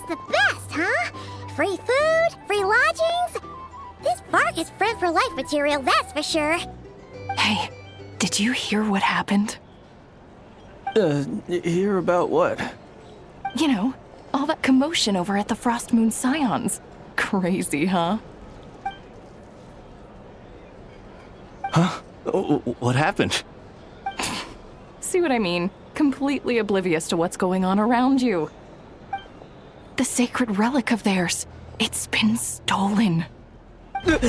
the best, huh? Free food, free lodgings. This park is friend for life material, that's for sure. Hey, did you hear what happened? Hear about what? You know, all that commotion over at the Frost Moon Scions. Crazy, huh? Huh? What happened? See what I mean? Completely oblivious to what's going on around you. The sacred relic of theirs. It's been stolen. Hey,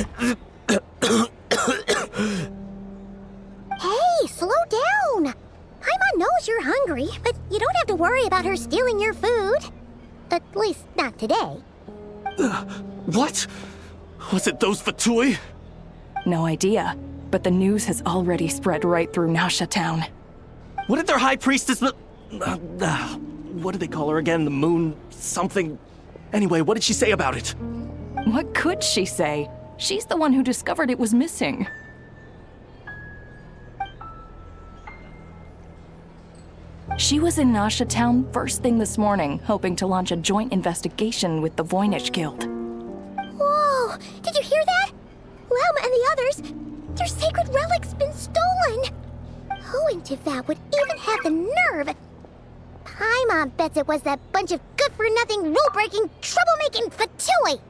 slow down. Paimon knows you're hungry, but you don't have to worry about her stealing your food. At least, not today. What? Was it those Fatui? No idea, but the news has already spread right through Nasha Town. What did their high priestess... what did they call her again? The moon... something... Anyway, what did she say about it? What could she say? She's the one who discovered it was missing. She was in Nasha Town first thing this morning, hoping to launch a joint investigation with the Voynich Guild. Whoa! Did you hear that? Lauma and the others, their sacred relic's been stolen! Who in Tifat would even have the nerve? Paimon bets it was that bunch of good-for-nothing, rule-breaking, troublemaking Fatui!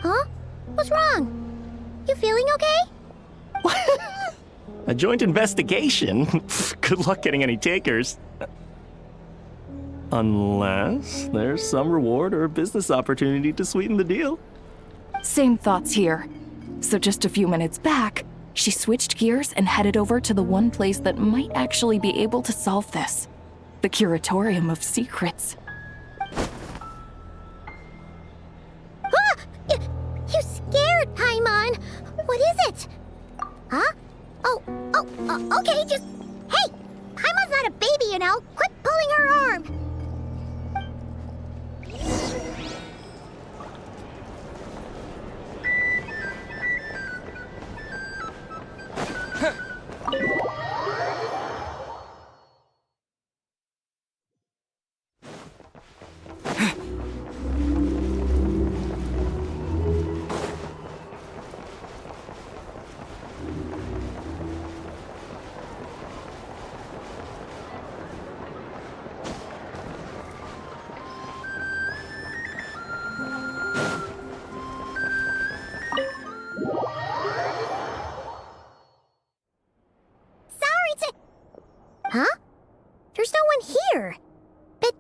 Huh? What's wrong? You feeling okay? A joint investigation? Good luck getting any takers. Unless there's some reward or business opportunity to sweeten the deal. Same thoughts here. So just a few minutes back, she switched gears and headed over to the one place that might actually be able to solve this. The Curatorium of Secrets. You scared, Paimon! What is it? Huh? Okay, just... Hey! Paimon's not a baby, you know! Quit pulling her arm! Huh? There's no one here. But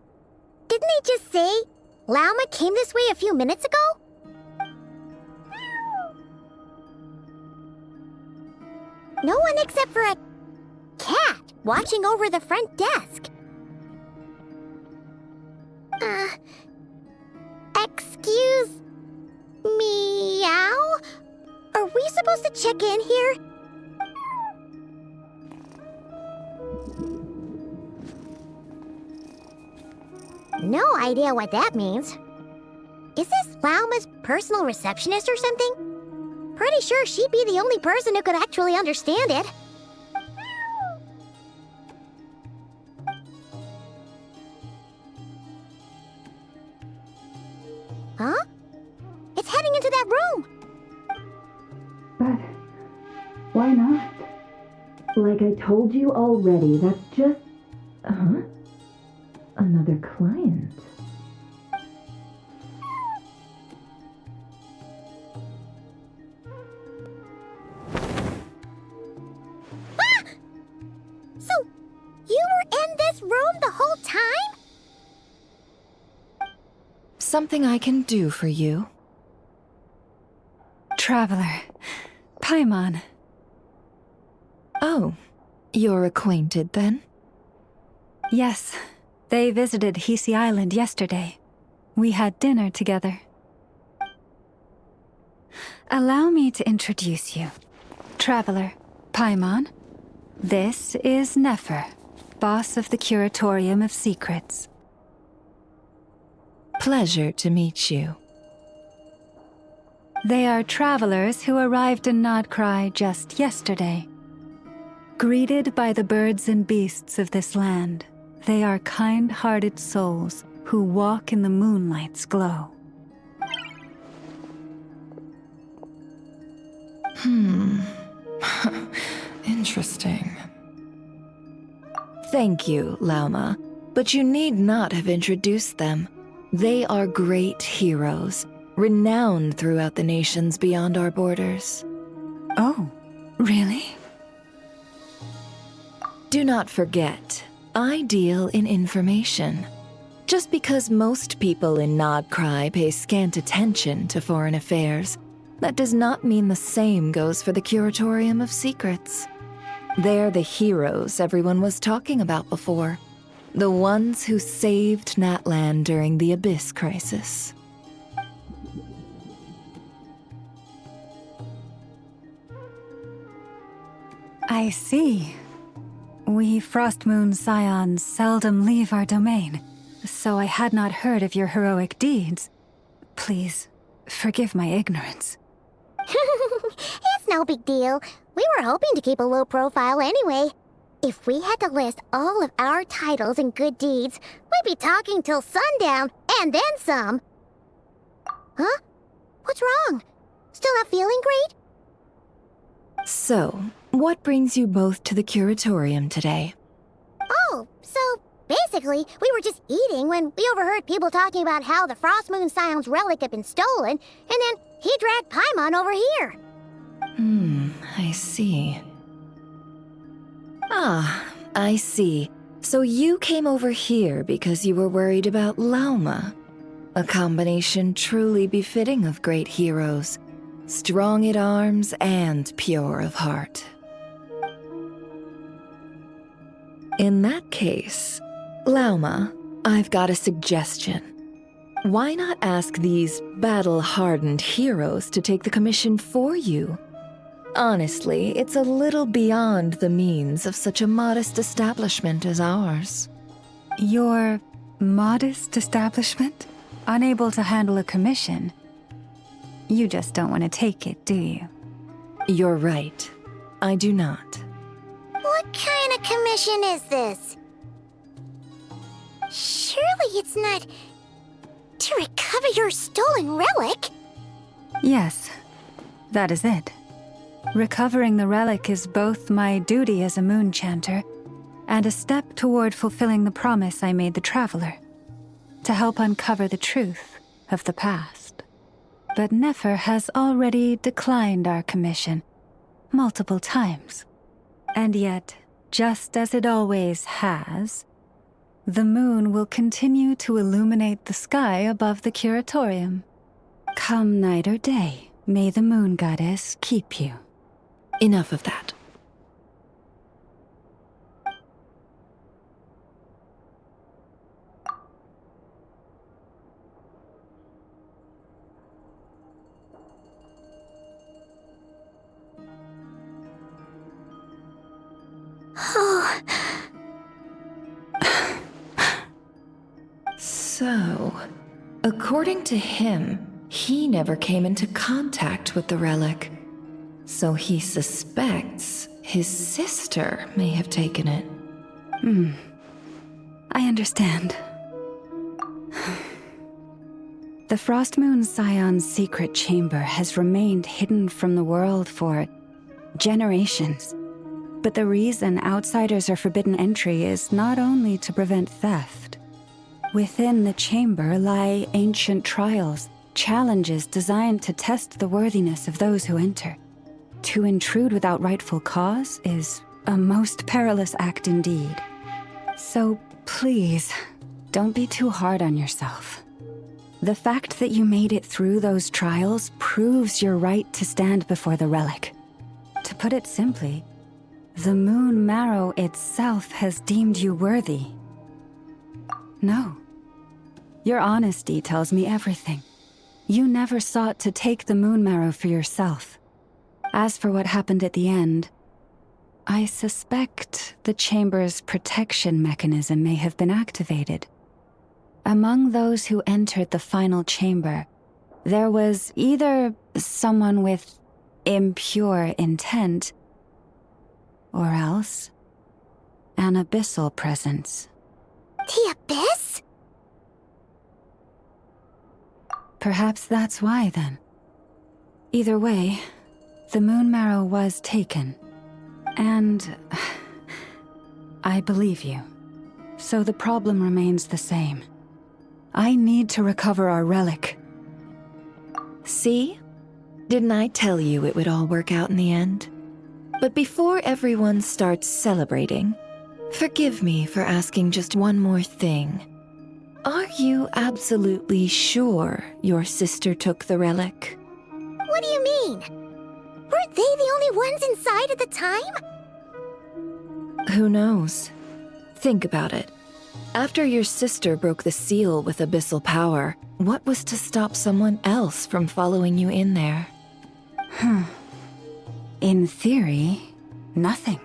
didn't they just say Lauma came this way a few minutes ago? No one except for a cat watching over the front desk. Excuse meow? Are we supposed to check in here? No idea what that means. Is this Lauma's personal receptionist or something? Pretty sure she'd be the only person who could actually understand it. Huh? It's heading into that room! But why not? Like I told you already, that's just... Huh? Another client. Ah! So, you were in this room the whole time? Something I can do for you? Traveler. Paimon. Oh, you're acquainted then? Yes. They visited Hisi Island yesterday. We had dinner together. Allow me to introduce you. Traveler, Paimon. This is Nefer, boss of the Curatorium of Secrets. Pleasure to meet you. They are travelers who arrived in Nodcry just yesterday. Greeted by the birds and beasts of this land, they are kind-hearted souls who walk in the moonlight's glow. Interesting. Thank you, Lauma, but you need not have introduced them. They are great heroes, renowned throughout the nations beyond our borders. Oh, really? Do not forget, I deal in information. Just because most people in Nodcry pay scant attention to foreign affairs, that does not mean the same goes for the Curatorium of Secrets. They're the heroes everyone was talking about before. The ones who saved Natlan during the Abyss Crisis. I see. We Frostmoon Scions seldom leave our domain, so I had not heard of your heroic deeds. Please, forgive my ignorance. It's no big deal. We were hoping to keep a low profile anyway. If we had to list all of our titles and good deeds, we'd be talking till sundown, and then some. Huh? What's wrong? Still not feeling great? So, what brings you both to the Curatorium today? Oh, so basically, we were just eating when we overheard people talking about how the Frostmoon Scion's relic had been stolen, and then he dragged Paimon over here. I see. Ah, I see. So you came over here because you were worried about Lauma. A combination truly befitting of great heroes. Strong at arms and pure of heart. In that case, Lauma, I've got a suggestion. Why not ask these battle-hardened heroes to take the commission for you? Honestly, it's a little beyond the means of such a modest establishment as ours. Your modest establishment? Unable to handle a commission? You just don't want to take it, do you? You're right. I do not. What kind of commission is this? Surely it's not to recover your stolen relic? Yes, that is it. Recovering the relic is both my duty as a moon chanter and a step toward fulfilling the promise I made the traveler, to help uncover the truth of the past. But Nefer has already declined our commission multiple times. And yet, just as it always has, the moon will continue to illuminate the sky above the Curatorium. Come night or day, may the moon goddess keep you. Enough of that. So, according to him, he never came into contact with the relic. So he suspects his sister may have taken it. I understand. The Frostmoon Scion's secret chamber has remained hidden from the world for generations. But the reason outsiders are forbidden entry is not only to prevent theft. Within the chamber lie ancient trials, challenges designed to test the worthiness of those who enter. To intrude without rightful cause is a most perilous act indeed. So please, don't be too hard on yourself. The fact that you made it through those trials proves your right to stand before the relic. To put it simply, the Moon Marrow itself has deemed you worthy. No. Your honesty tells me everything. You never sought to take the Moon Marrow for yourself. As for what happened at the end, I suspect the chamber's protection mechanism may have been activated. Among those who entered the final chamber, There was either someone with impure intent, or else an abyssal presence. The Abyss? Perhaps that's why, then. Either way, the moon marrow was taken. And I believe you. So the problem remains the same. I need to recover our relic. See? Didn't I tell you it would all work out in the end? But before everyone starts celebrating, forgive me for asking just one more thing. Are you absolutely sure your sister took the relic? What do you mean? Weren't they the only ones inside at the time? Who knows? Think about it. After your sister broke the seal with abyssal power, what was to stop someone else from following you in there? In theory, nothing.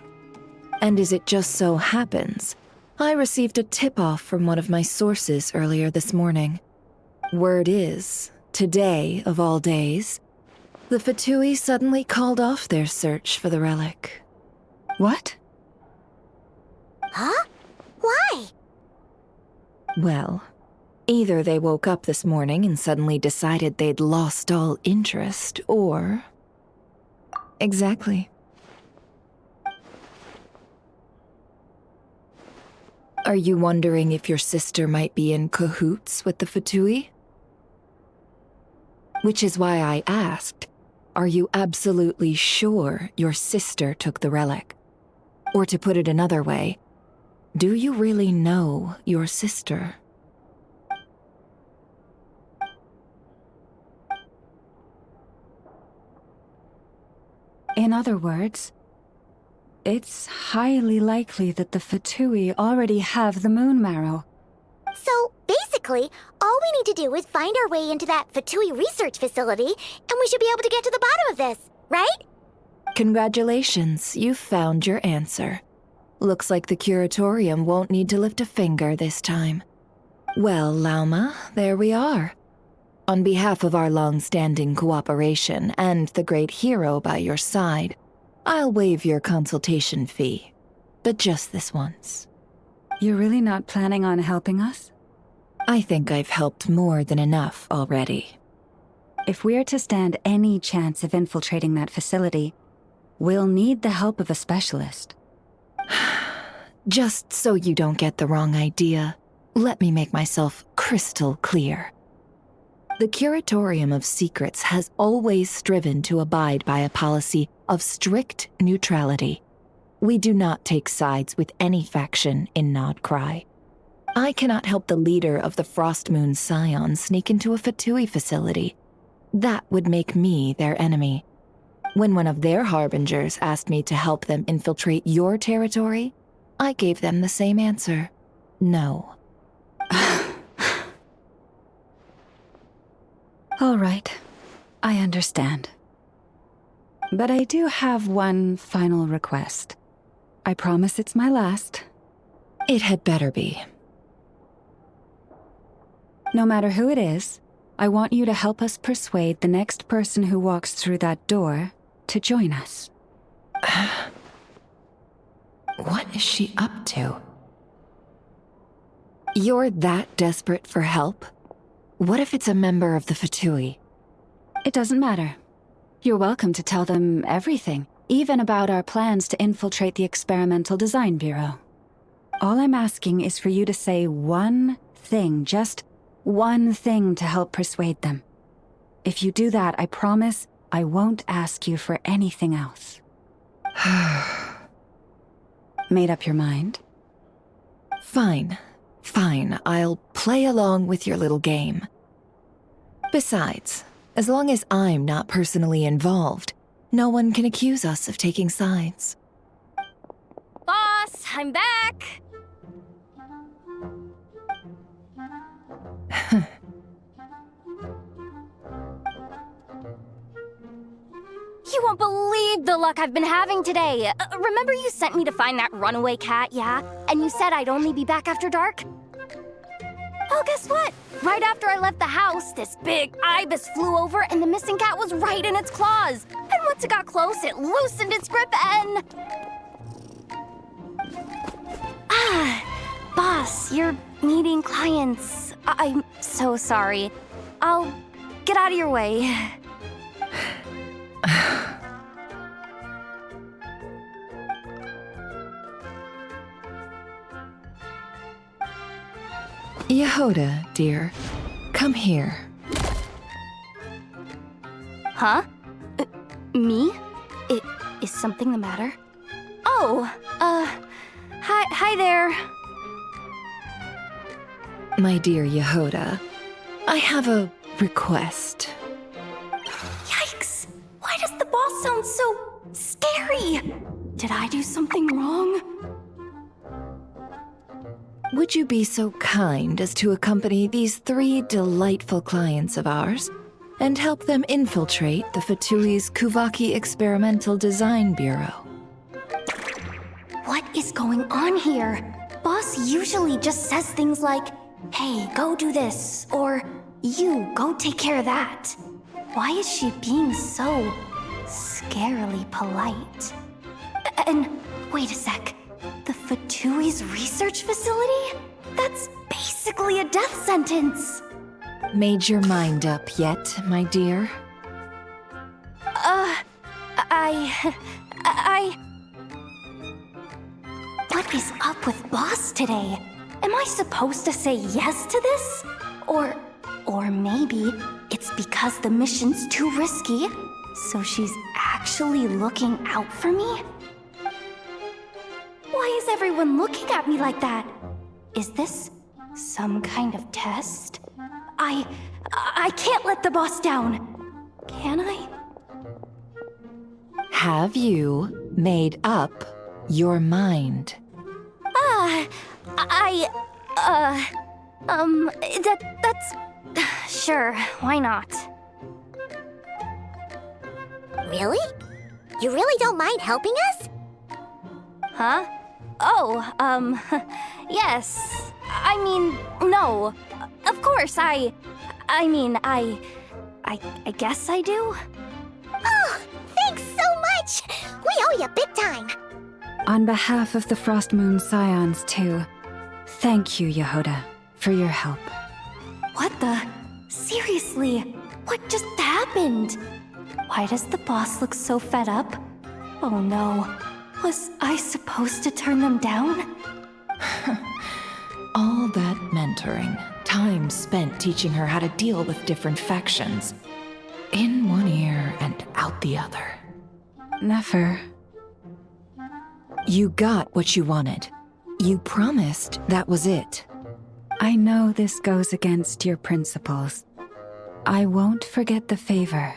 And as it just so happens, I received a tip-off from one of my sources earlier this morning. Word is, today of all days, the Fatui suddenly called off their search for the relic. What? Huh? Why? Well, either they woke up this morning and suddenly decided they'd lost all interest, or... Exactly. Are you wondering if your sister might be in cahoots with the Fatui? Which is why I asked, are you absolutely sure your sister took the relic? Or to put it another way, do you really know your sister? In other words, it's highly likely that the Fatui already have the moon marrow. So, basically, all we need to do is find our way into that Fatui research facility, and we should be able to get to the bottom of this, right? Congratulations, you've found your answer. Looks like the curatorium won't need to lift a finger this time. Well, Lauma, there we are. On behalf of our long-standing cooperation and the great hero by your side, I'll waive your consultation fee, but just this once. You're really not planning on helping us? I think I've helped more than enough already. If we're to stand any chance of infiltrating that facility, we'll need the help of a specialist. Just so you don't get the wrong idea, let me make myself crystal clear. The Curatorium of Secrets has always striven to abide by a policy of strict neutrality. We do not take sides with any faction in Nodcry. I cannot help the leader of the Frostmoon Scions sneak into a Fatui facility. That would make me their enemy. When one of their harbingers asked me to help them infiltrate your territory, I gave them the same answer. No. All right, I understand. But I do have one final request. I promise it's my last. It had better be. No matter who it is, I want you to help us persuade the next person who walks through that door to join us. What is she up to? You're that desperate for help? What if it's a member of the Fatui? It doesn't matter. You're welcome to tell them everything, even about our plans to infiltrate the Experimental Design Bureau. All I'm asking is for you to say one thing, just one thing to help persuade them. If you do that, I promise I won't ask you for anything else. Made up your mind? Fine. Fine, I'll play along with your little game. Besides, as long as I'm not personally involved, no one can accuse us of taking sides. Boss, I'm back! You won't believe the luck I've been having today. Remember you sent me to find that runaway cat, yeah? And you said I'd only be back after dark? Oh, guess what? Right after I left the house, this big ibis flew over and the missing cat was right in its claws. And once it got close, it loosened its grip and... Boss, you're meeting clients. I'm so sorry. I'll get out of your way. Yehoda, dear, come here. Huh? Me? Is something the matter? Oh, hi there. My dear Yehoda, I have a request. Yikes! Why does the boss sound so scary? Did I do something wrong? Would you be so kind as to accompany these 3 delightful clients of ours and help them infiltrate the Fatui's Kuvaki Experimental Design Bureau? What is going on here? Boss usually just says things like, hey, go do this, or you, go take care of that. Why is she being so scarily polite? And wait a sec. The Fatui's research facility? That's basically a death sentence. Made your mind up yet, my dear? What is up with Boss today? Am I supposed to say yes to this? Or maybe it's because the mission's too risky, so she's actually looking out for me? Why is everyone looking at me like that? Is this some kind of test? I can't let the boss down. Can I? Have you made up your mind? That's... Sure, why not? Really? You really don't mind helping us? Huh? Oh, yes. I mean, no. Of course, I guess I do. Oh, thanks so much! We owe you big time! On behalf of the Frost Moon Scions, too, thank you, Yehoda, for your help. What the? Seriously, what just happened? Why does the boss look so fed up? Oh no. Was I supposed to turn them down? All that mentoring, time spent teaching her how to deal with different factions. In one ear and out the other. Never. You got what you wanted. You promised that was it. I know this goes against your principles. I won't forget the favor.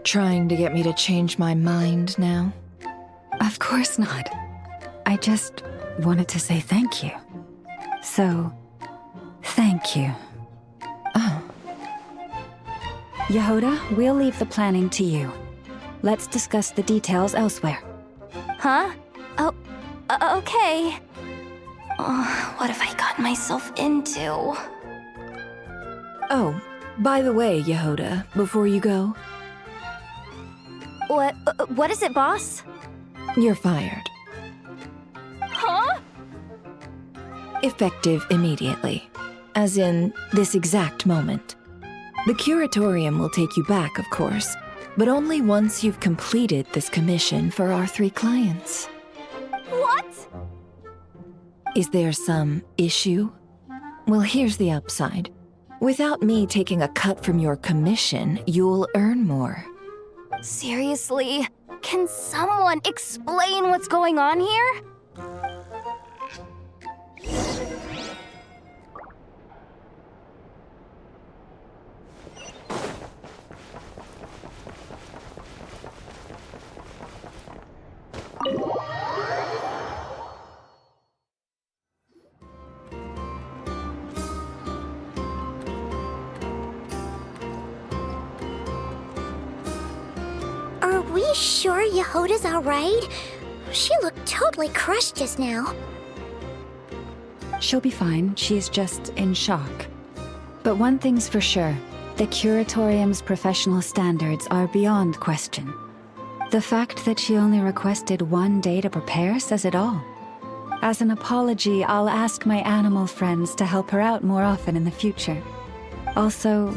Trying to get me to change my mind now? Of course not. I just wanted to say thank you. So, thank you. Oh. Yehoda, we'll leave the planning to you. Let's discuss the details elsewhere. Huh? Oh, okay. Oh, what have I gotten myself into? Oh, by the way, Yehoda, before you go, What is it, boss? you're fired. Huh? Effective immediately. As in, this exact moment. The curatorium will take you back, of course, but only once you've completed this commission for our 3 clients. What? Is there some issue? Well, here's the upside. Without me taking a cut from your commission, you'll earn more. Seriously? Can someone explain what's going on here? Are we sure Yehoda's alright? She looked totally crushed just now. She'll be fine, she's just in shock. But one thing's for sure, the Curatorium's professional standards are beyond question. The fact that she only requested 1 day to prepare says it all. As an apology, I'll ask my animal friends to help her out more often in the future. Also,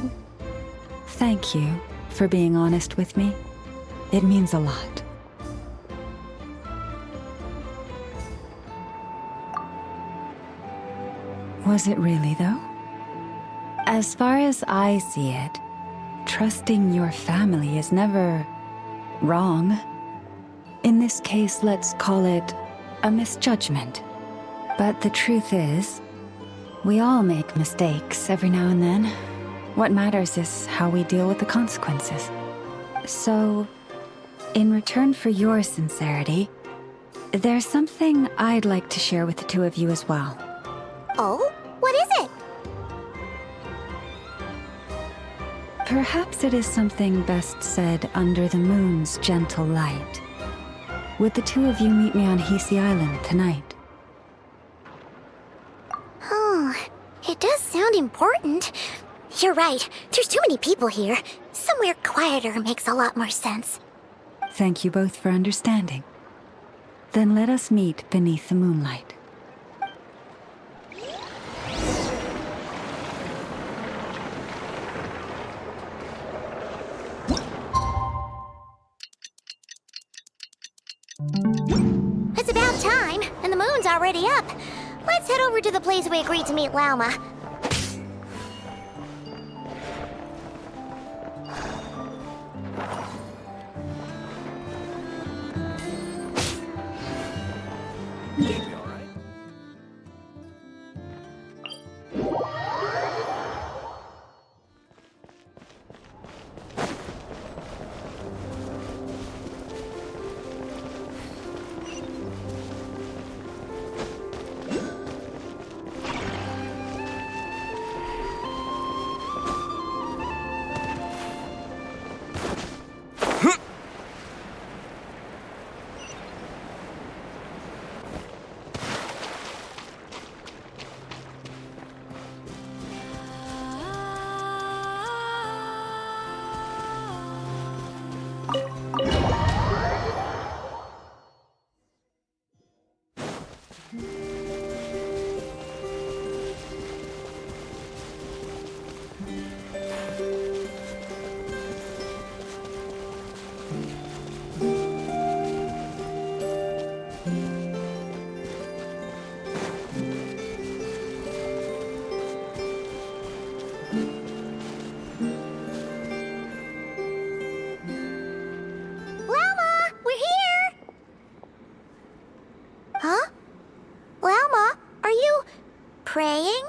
thank you for being honest with me. It means a lot. Was it really, though? As far as I see it, trusting your family is never wrong. In this case, let's call it a misjudgment. But the truth is, we all make mistakes every now and then. What matters is how we deal with the consequences. So, in return for your sincerity, there's something I'd like to share with the two of you as well. Oh? What is it? Perhaps it is something best said under the moon's gentle light. Would the two of you meet me on Hisi Island tonight? Oh, it does sound important. You're right, there's too many people here. Somewhere quieter makes a lot more sense. Thank you both for understanding. Then let us meet beneath the moonlight. It's about time, and the moon's already up. Let's head over to the place we agreed to meet Lauma. Praying?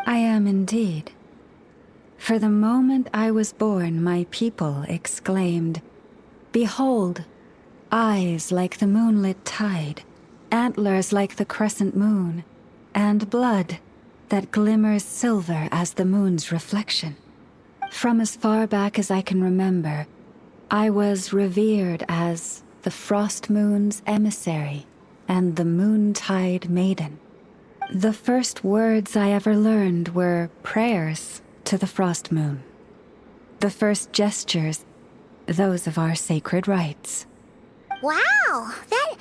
I am indeed. For the moment I was born, my people exclaimed, "Behold, eyes like the moonlit tide, antlers like the crescent moon, and blood that glimmers silver as the moon's reflection." From as far back as I can remember, I was revered as the Frost Moon's emissary and the Moontide Maiden. The first words I ever learned were prayers to the Frost Moon. The first gestures, those of our sacred rites. Wow, that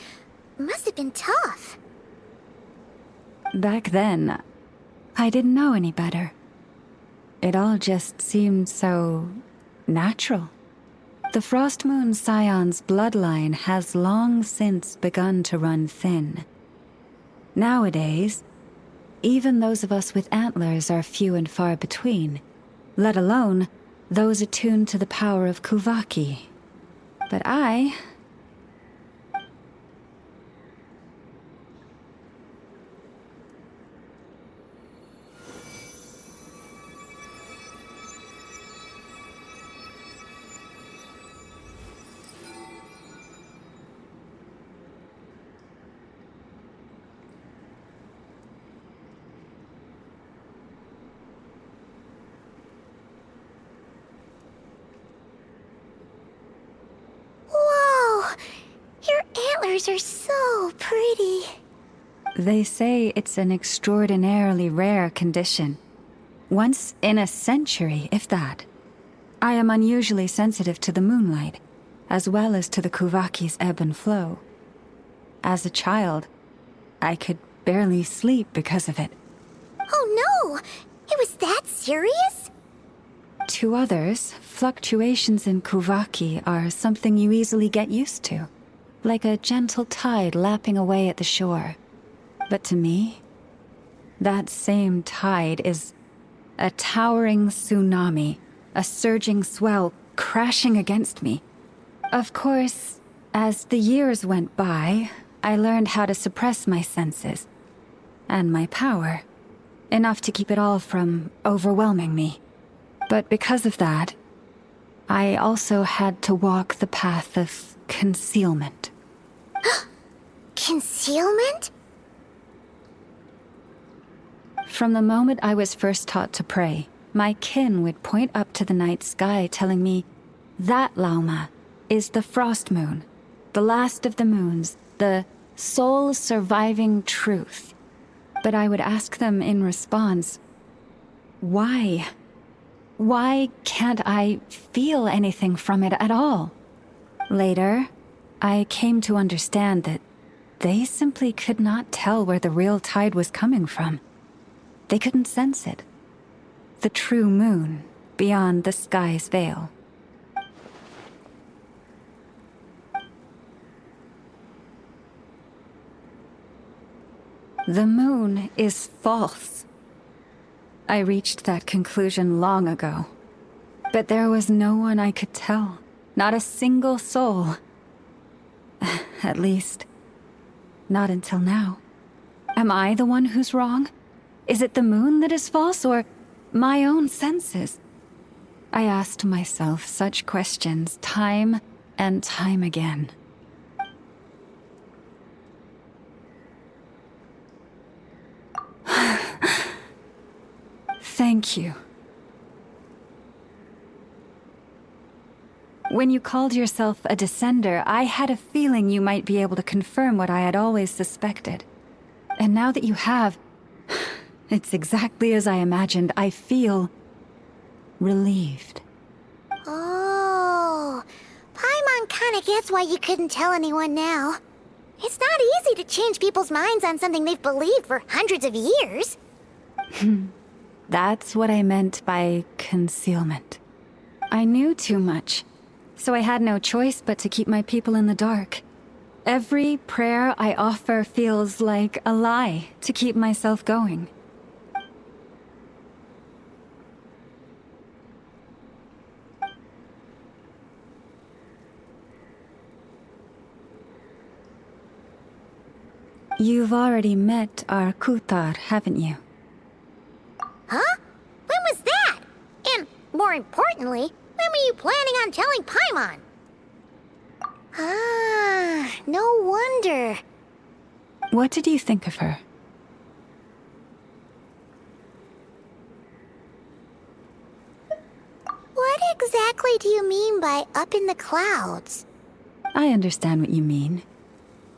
must have been tough. Back then, I didn't know any better. It all just seemed so natural. The Frost Moon Scion's bloodline has long since begun to run thin. Nowadays, even those of us with antlers are few and far between, let alone those attuned to the power of Kuvaki. But I... Whoa! Your antlers are so pretty. They say it's an extraordinarily rare condition. Once in a century, if that. I am unusually sensitive to the moonlight, as well as to the Kuvaki's ebb and flow. As a child, I could barely sleep because of it. Oh no! It was that serious? To others, fluctuations in Kuvaki are something you easily get used to, like a gentle tide lapping away at the shore. But to me, that same tide is a towering tsunami, a surging swell crashing against me. Of course, as the years went by, I learned how to suppress my senses and my power, enough to keep it all from overwhelming me. But because of that, I also had to walk the path of concealment. Concealment? From the moment I was first taught to pray, my kin would point up to the night sky telling me, that Lauma is the frost moon, the last of the moons, the sole surviving truth. But I would ask them in response, why? Why can't I feel anything from it at all? Later, I came to understand that they simply could not tell where the real tide was coming from. They couldn't sense it. The true moon beyond the sky's veil. The moon is false. I reached that conclusion long ago. But there was no one I could tell. Not a single soul. At least, not until now. Am I the one who's wrong? Is it the moon that is false, or my own senses? I asked myself such questions time and time again. Thank you. When you called yourself a descender, I had a feeling you might be able to confirm what I had always suspected. And now that you have, it's exactly as I imagined. I feel relieved. Oh, Paimon kinda gets why you couldn't tell anyone now. It's not easy to change people's minds on something they've believed for hundreds of years. That's what I meant by concealment. I knew too much, so I had no choice but to keep my people in the dark. Every prayer I offer feels like a lie to keep myself going. You've already met our Kutar, haven't you? Huh? When was that? And, more importantly, when were you planning on telling Paimon? Ah, no wonder. What did you think of her? What exactly do you mean by up in the clouds? I understand what you mean.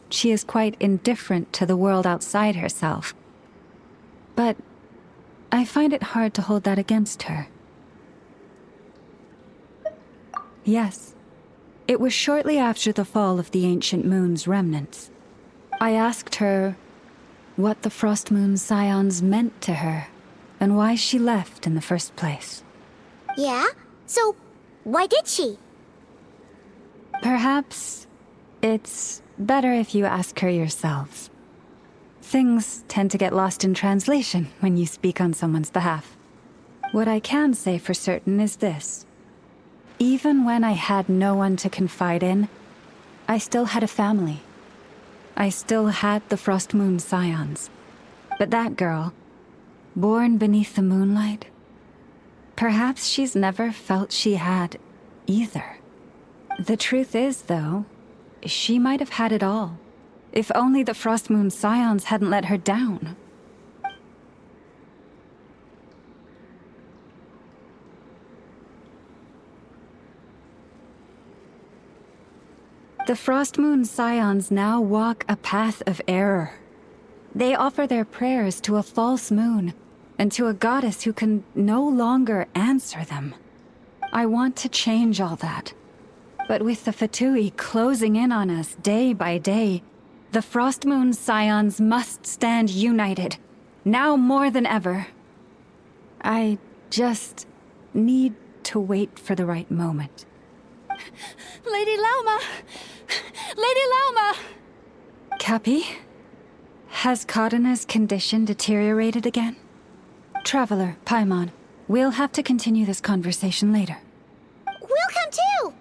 She is quite indifferent to the world outside herself. But I find it hard to hold that against her. Yes, it was shortly after the fall of the ancient moon's remnants. I asked her what the Frost Moon Scions meant to her, and why she left in the first place. Yeah? So, why did she? Perhaps it's better if you ask her yourselves. Things tend to get lost in translation when you speak on someone's behalf. What I can say for certain is this. Even when I had no one to confide in, I still had a family. I still had the Frost Moon Scions. But that girl, born beneath the moonlight, perhaps she's never felt she had either. The truth is, though, she might have had it all. If only the Frost Moon Scions hadn't let her down. The Frost Moon Scions now walk a path of error. They offer their prayers to a false moon and to a goddess who can no longer answer them. I want to change all that. But with the Fatui closing in on us day by day, the Frost Moon's scions must stand united, now more than ever. I just need to wait for the right moment. Lady Lauma! Lady Lauma! Cappy? Has Cardena's condition deteriorated again? Traveler, Paimon, we'll have to continue this conversation later. We'll come too!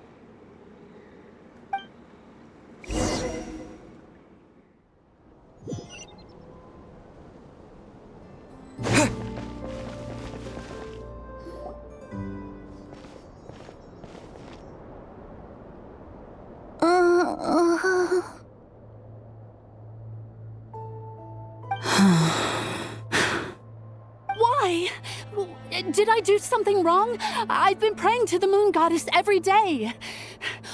Why? Did I do something wrong? I've been praying to the moon goddess every day.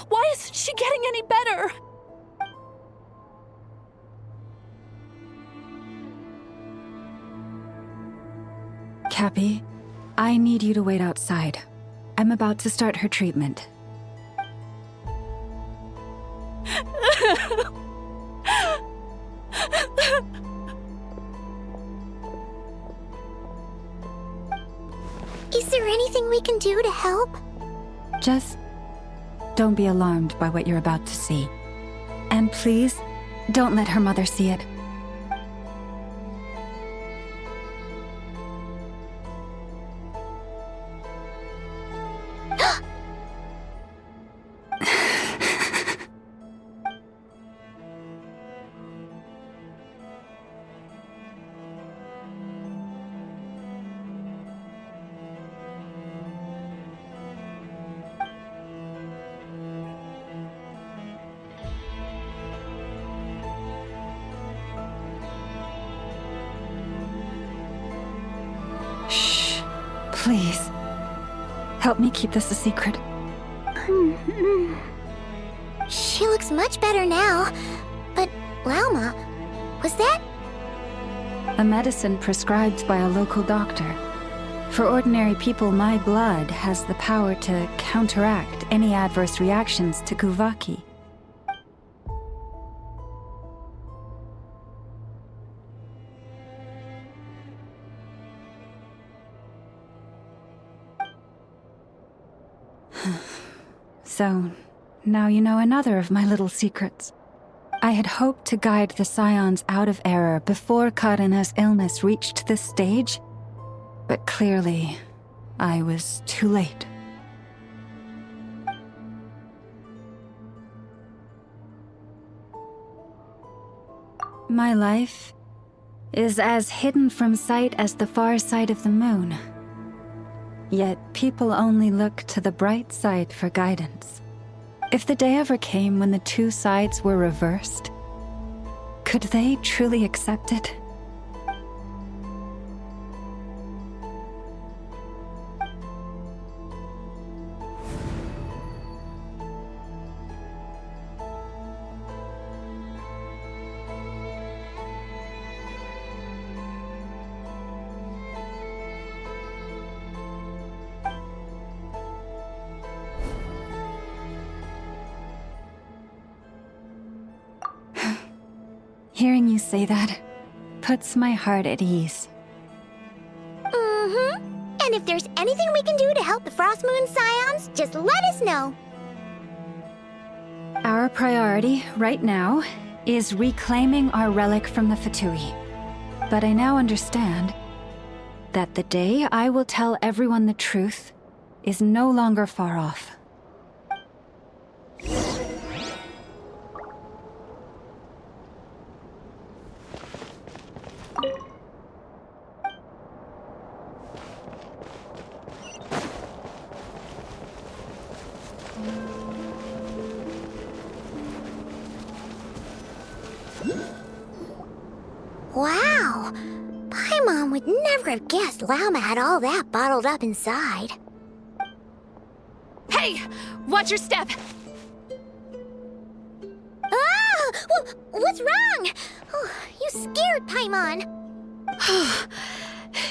Why isn't she getting any better? Cappy, I need you to wait outside. I'm about to start her treatment. Is there anything we can do to help? Just don't be alarmed by what you're about to see. And please, don't let her mother see it. Shh. Please. Help me keep this a secret. She looks much better now. But, Lauma, was that? A medicine prescribed by a local doctor. For ordinary people, my blood has the power to counteract any adverse reactions to Kuvaki. So, now you know another of my little secrets. I had hoped to guide the Scions out of error before Karena's illness reached this stage, but clearly, I was too late. My life is as hidden from sight as the far side of the moon. Yet people only look to the bright side for guidance. If the day ever came when the two sides were reversed, could they truly accept it? Hearing you say that puts my heart at ease. And if there's anything we can do to help the Frost Moon Scions, just let us know. Our priority right now is reclaiming our relic from the Fatui. But I now understand that the day I will tell everyone the truth is no longer far off. Wow! Paimon would never have guessed Lauma had all that bottled up inside. Hey! Watch your step! Ah! What's wrong? Oh, you scared Paimon.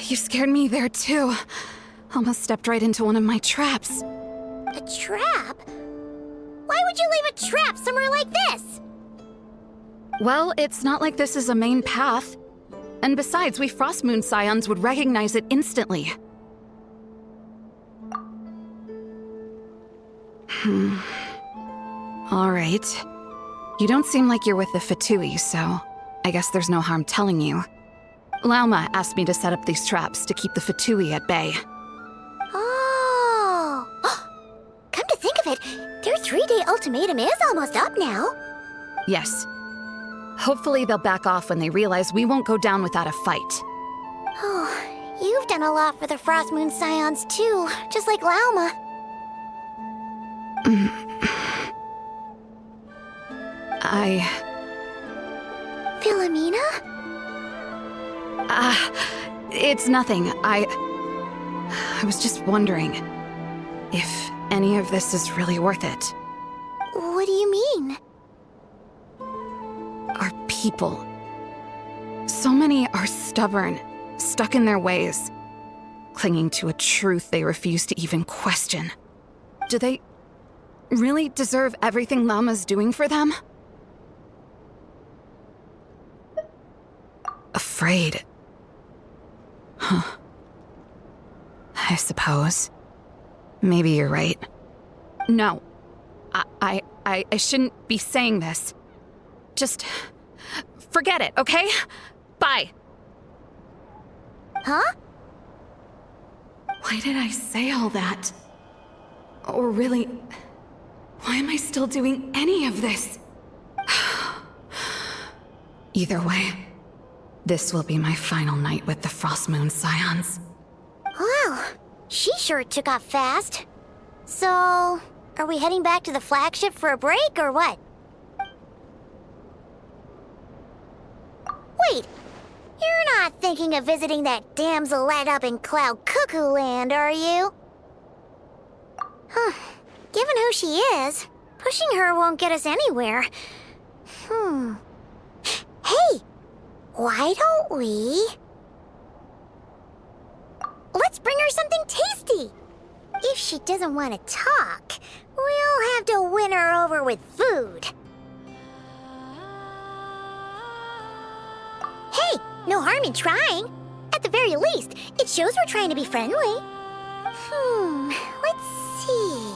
You scared me there too. Almost stepped right into one of my traps. A trap? Why would you leave a trap somewhere like this? Well, it's not like this is a main path. And besides, we Frost Moon Scions would recognize it instantly. Alright. You don't seem like you're with the Fatui, so I guess there's no harm telling you. Lauma asked me to set up these traps to keep the Fatui at bay. Oh! Come to think of it, their 3-day ultimatum is almost up now. Yes. Hopefully they'll back off when they realize we won't go down without a fight. Oh, you've done a lot for the Frost Moon Scions too, just like Lauma. Philomena? It's nothing. I was just wondering if any of this is really worth it. What do you mean? Our people. So many are stubborn, stuck in their ways, clinging to a truth they refuse to even question. Do they really deserve everything Lauma's doing for them? Afraid. Huh. I suppose. Maybe you're right. No. I shouldn't be saying this. Just forget it, okay? Bye. Huh? Why did I say all that? Or really, why am I still doing any of this? Either way, this will be my final night with the Frost Moon Scions. Wow, she sure took off fast. So, are we heading back to the flagship for a break or what? Wait, you're not thinking of visiting that damselette up in Cloud Cuckoo Land, are you? Huh. Given who she is, pushing her won't get us anywhere. Hey! Why don't we... Let's bring her something tasty! If she doesn't want to talk, we'll have to win her over with food. Hey, no harm in trying. At the very least, it shows we're trying to be friendly. Let's see.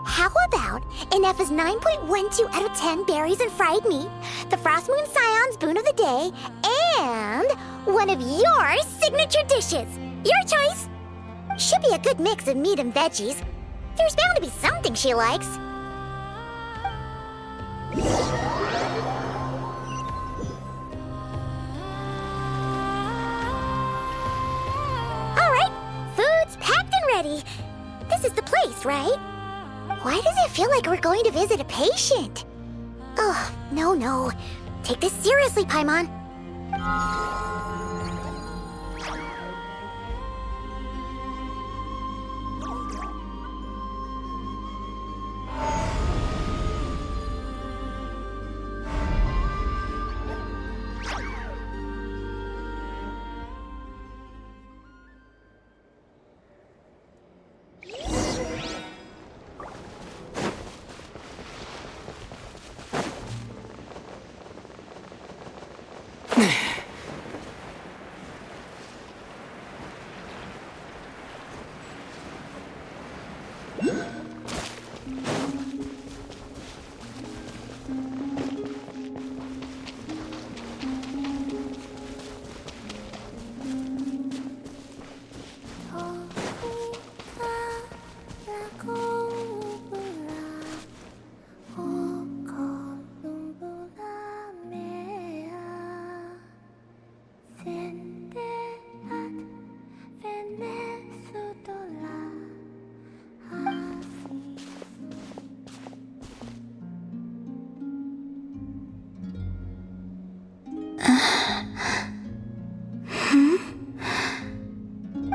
How about an F's 9.12 out of 10 berries and fried meat, the Frost Moon Scion's boon of the day, and one of your signature dishes. Your choice. Should be a good mix of meat and veggies. There's bound to be something she likes. All right, food's packed and ready. This is the place, right? Why does it feel like we're going to visit a patient? Oh, no. Take this seriously, Paimon.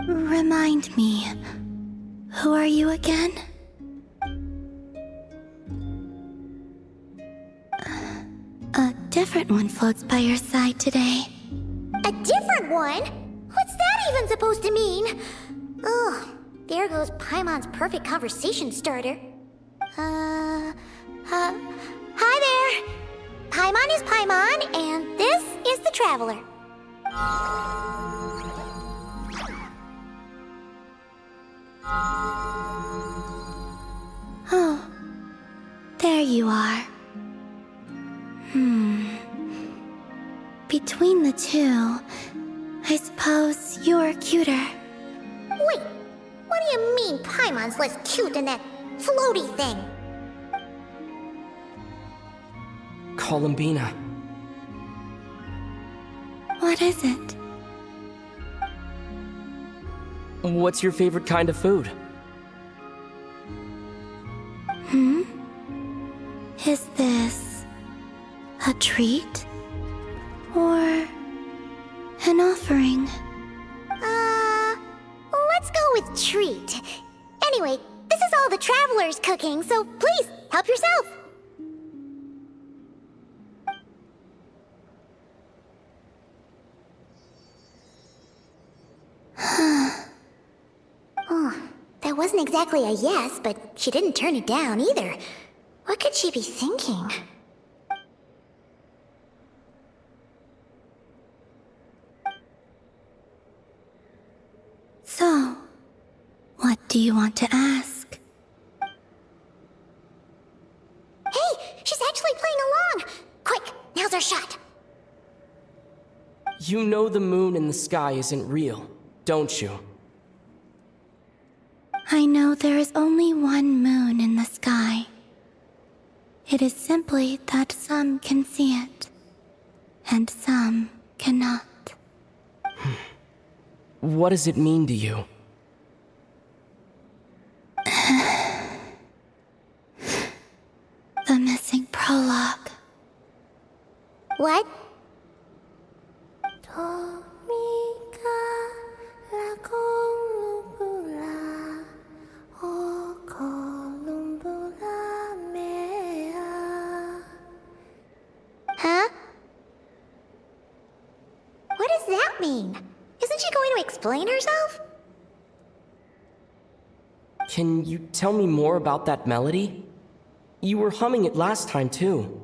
Remind me, who are you again? different one floats by your side today. A different one? What's that even supposed to mean? Oh, there goes Paimon's perfect conversation starter. Hi there. Paimon is Paimon, and this is the Traveler. Oh, there you are. Between the two, I suppose you're cuter. Wait, what do you mean Paimon's less cute than that floaty thing? Columbina. What is it? What's your favorite kind of food? Is this a treat? Or an offering? Let's go with treat. Anyway, this is all the Traveler's cooking, so please, help yourself. Oh, that wasn't exactly a yes, but she didn't turn it down either. What could she be thinking? So, what do you want to ask? Hey, she's actually playing along! Quick, now's our shot. You know the moon in the sky isn't real, don't you? I know there is only one moon in the sky. It is simply that some can see it, and some cannot. What does it mean to you? The missing prologue. What? Huh? What does that mean? Isn't she going to explain herself? Can you tell me more about that melody? You were humming it last time, too.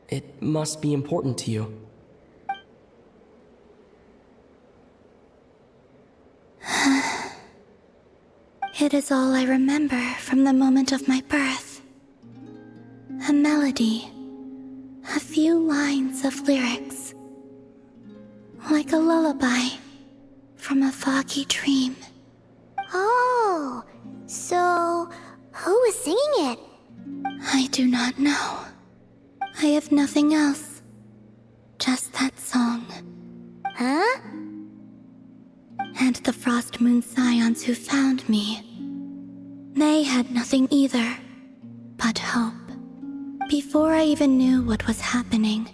It must be important to you. It is all I remember from the moment of my birth. A melody. A few lines of lyrics. Like a lullaby from a foggy dream. Oh, so who was singing it? I do not know. I have nothing else. Just that song. Huh? And the Frost Moon Scions who found me. They had nothing either, but hope. Before I even knew what was happening,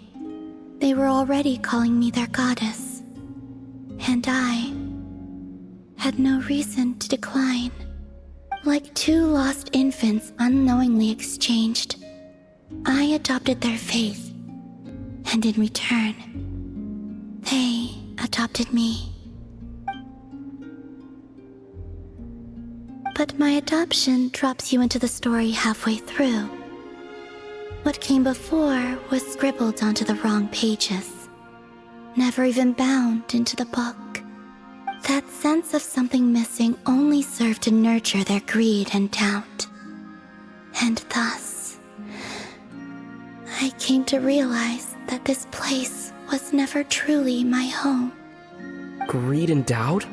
they were already calling me their goddess. And I had no reason to decline. Like two lost infants unknowingly exchanged, I adopted their faith. And in return, they adopted me. But my adoption drops you into the story halfway through. What came before was scribbled onto the wrong pages, never even bound into the book. That sense of something missing only served to nurture their greed and doubt. And thus, I came to realize that this place was never truly my home. Greed and doubt?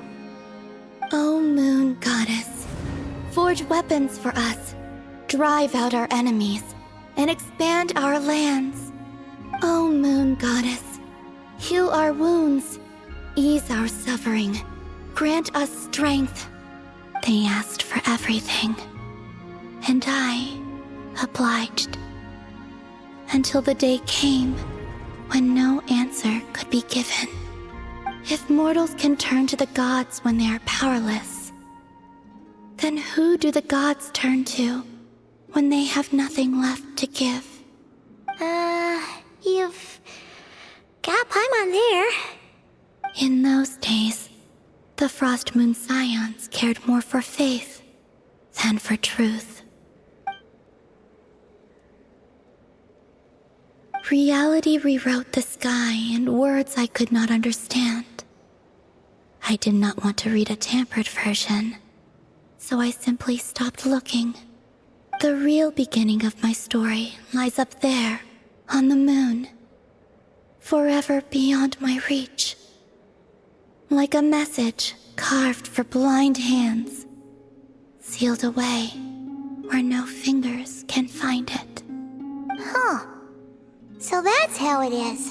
O Moon Goddess, forge weapons for us, drive out our enemies, and expand our lands. O Moon Goddess, heal our wounds, ease our suffering, grant us strength. They asked for everything, and I obliged. Until the day came when no answer could be given. If mortals can turn to the gods when they are powerless, then who do the gods turn to when they have nothing left to give? You've got Paimon there. In those days, the Frost Moon Scions cared more for faith than for truth. Reality rewrote the sky in words I could not understand. I did not want to read a tampered version, so I simply stopped looking. The real beginning of my story lies up there, on the moon, forever beyond my reach. Like a message carved for blind hands, sealed away where no fingers can find it. Huh. So that's how it is.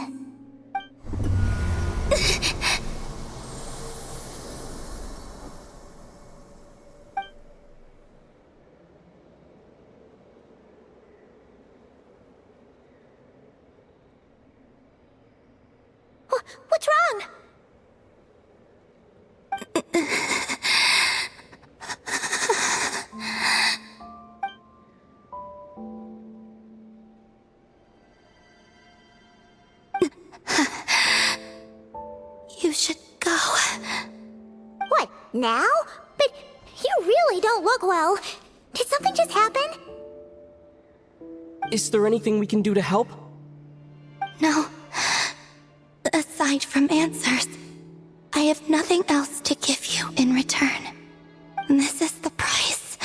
What's wrong? You should go. What, now? But you really don't look well. Did something just happen? Is there anything we can do to help? No. Aside from answers, I have nothing else to give you in return. This is the price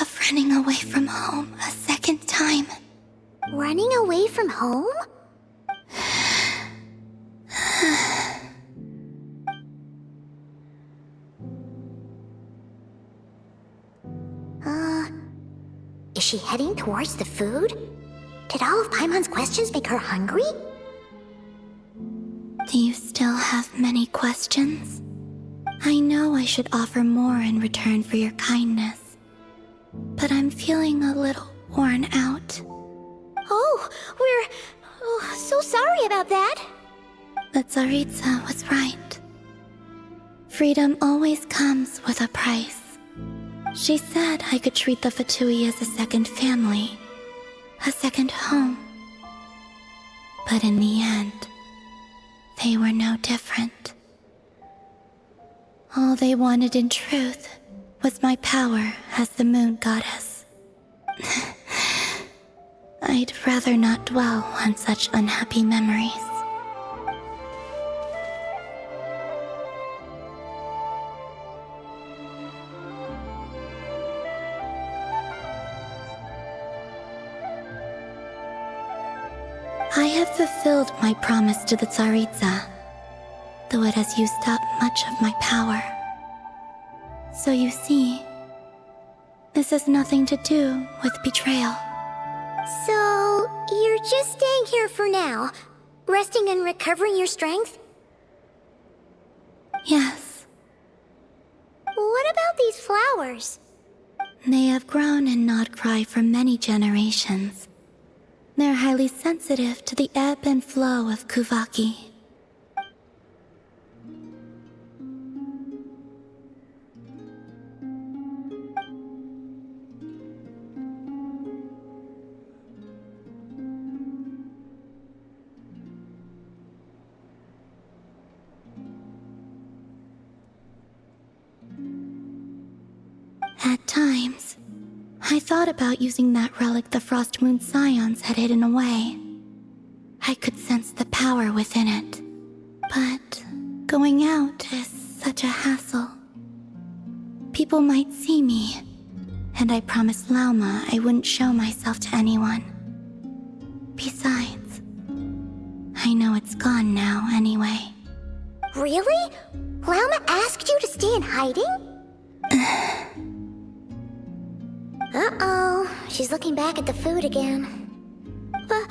of running away from home a second time. Running away from home? Is she heading towards the food? Did all of Paimon's questions make her hungry? Do you still have many questions? I know I should offer more in return for your kindness, but I'm feeling a little worn out. Oh, we're so sorry about that. The Tsaritsa was right. Freedom always comes with a price. She said I could treat the Fatui as a second family, a second home. But in the end, they were no different. All they wanted in truth was my power as the moon goddess. I'd rather not dwell on such unhappy memories. I have fulfilled my promise to the Tsaritsa, though it has used up much of my power. So you see, this has nothing to do with betrayal. So, you're just staying here for now, resting and recovering your strength? Yes, What about these flowers? they have grown in Nodcry for many generations. They're highly sensitive to the ebb and flow of Kuvaki. At times, I thought about using that relic the Frost Moon Scions had hidden away. I could sense the power within it. But going out is such a hassle. People might see me, and I promised Lauma I wouldn't show myself to anyone. Besides, I know it's gone now anyway. Really? Lauma asked you to stay in hiding? Uh-oh, she's looking back at the food again. But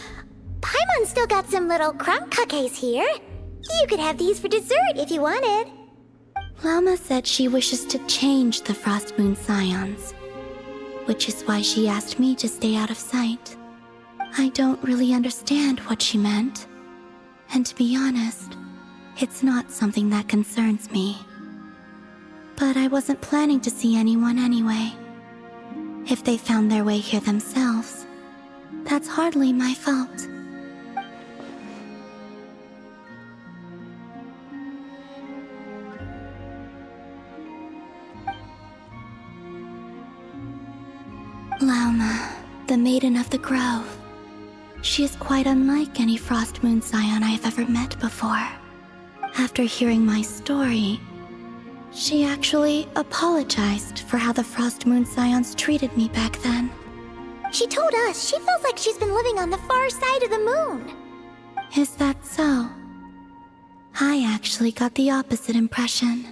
Paimon's still got some little crumb cookies here. You could have these for dessert if you wanted. Lauma said she wishes to change the Frost Moon Scions, which is why she asked me to stay out of sight. I don't really understand what she meant, and to be honest, it's not something that concerns me. But I wasn't planning to see anyone anyway. If they found their way here themselves, that's hardly my fault. Lauma, the Maiden of the Grove. She is quite unlike any Frost Moon Scion I have ever met before. After hearing my story, she actually apologized for how the Frost Moon Scions treated me back then. She told us she feels like she's been living on the far side of the moon. Is that so? I actually got the opposite impression.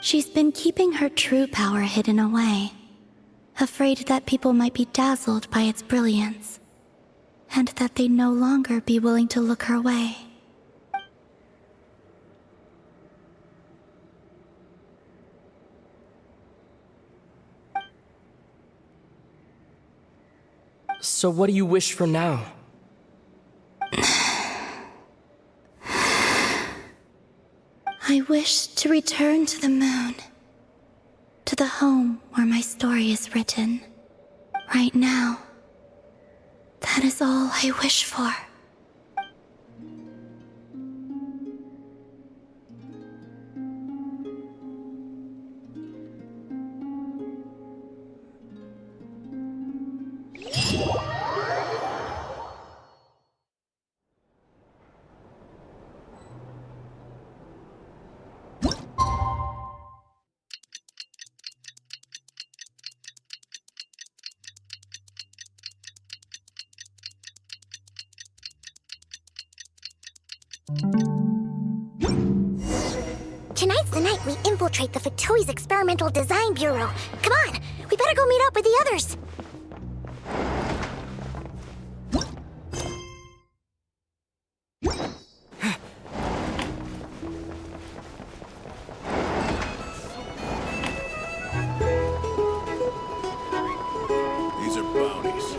She's been keeping her true power hidden away, afraid that people might be dazzled by its brilliance, and that they'd no longer be willing to look her way. So what do you wish for now? I wish to return to the moon, to the home where my story is written. Right now, that is all I wish for. Tonight's the night we infiltrate the Fatoy's Experimental Design Bureau. Come on, we better go meet up with the others. These are bounties.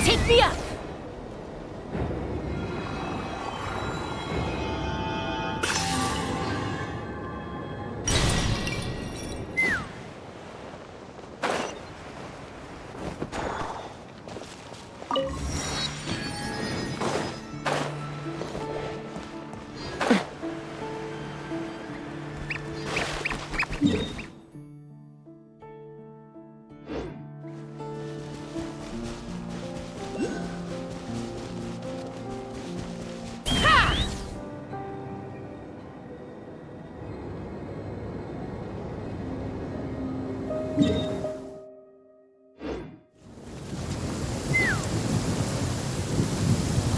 Take me up!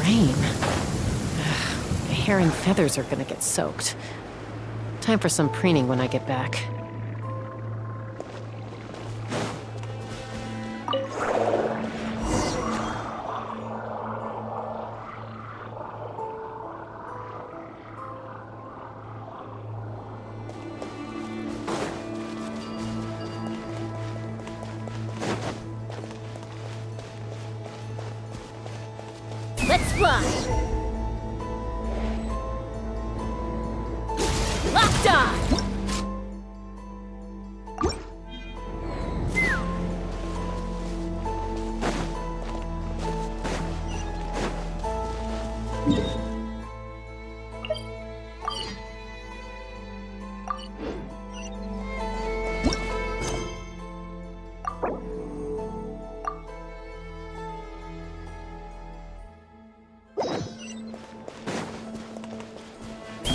Rain. My hair and feathers are gonna get soaked. Time for some preening when I get back. Let's fly! Die!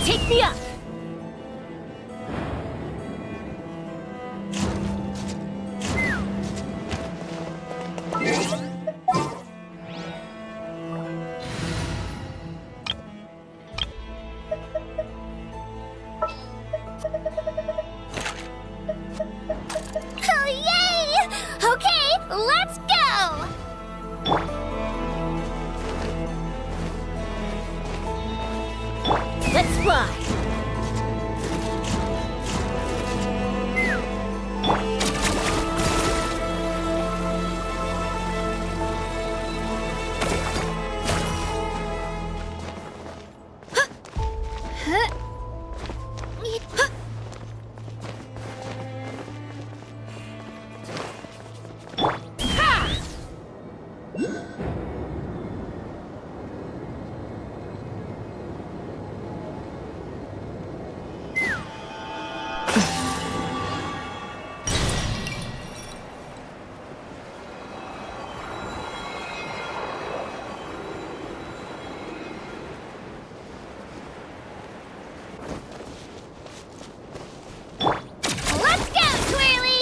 Take me up! Oh, yay! Okay, let's go! Let's fly! Let's go, Twirly!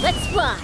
Let's fly!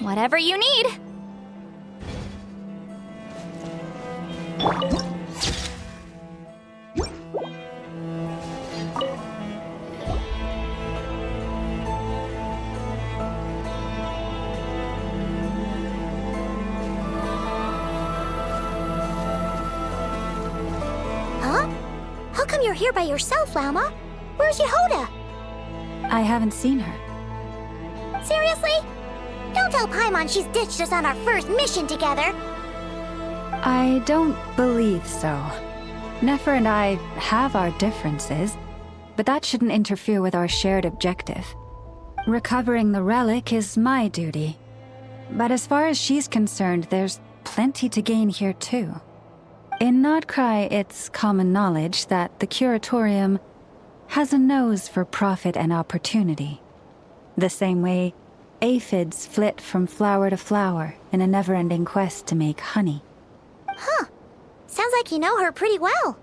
Whatever you need. Huh? How come you're here by yourself, Lauma? Where's Yehoda? I haven't seen her. Seriously? Don't tell Paimon she's ditched us on our first mission together. I don't believe so. Nefer and I have our differences, but that shouldn't interfere with our shared objective. Recovering the relic is my duty. But as far as she's concerned, there's plenty to gain here too. In Nodcry, it's common knowledge that the Curatorium has a nose for profit and opportunity. The same way aphids flit from flower to flower in a never-ending quest to make honey. Huh. Sounds like you know her pretty well.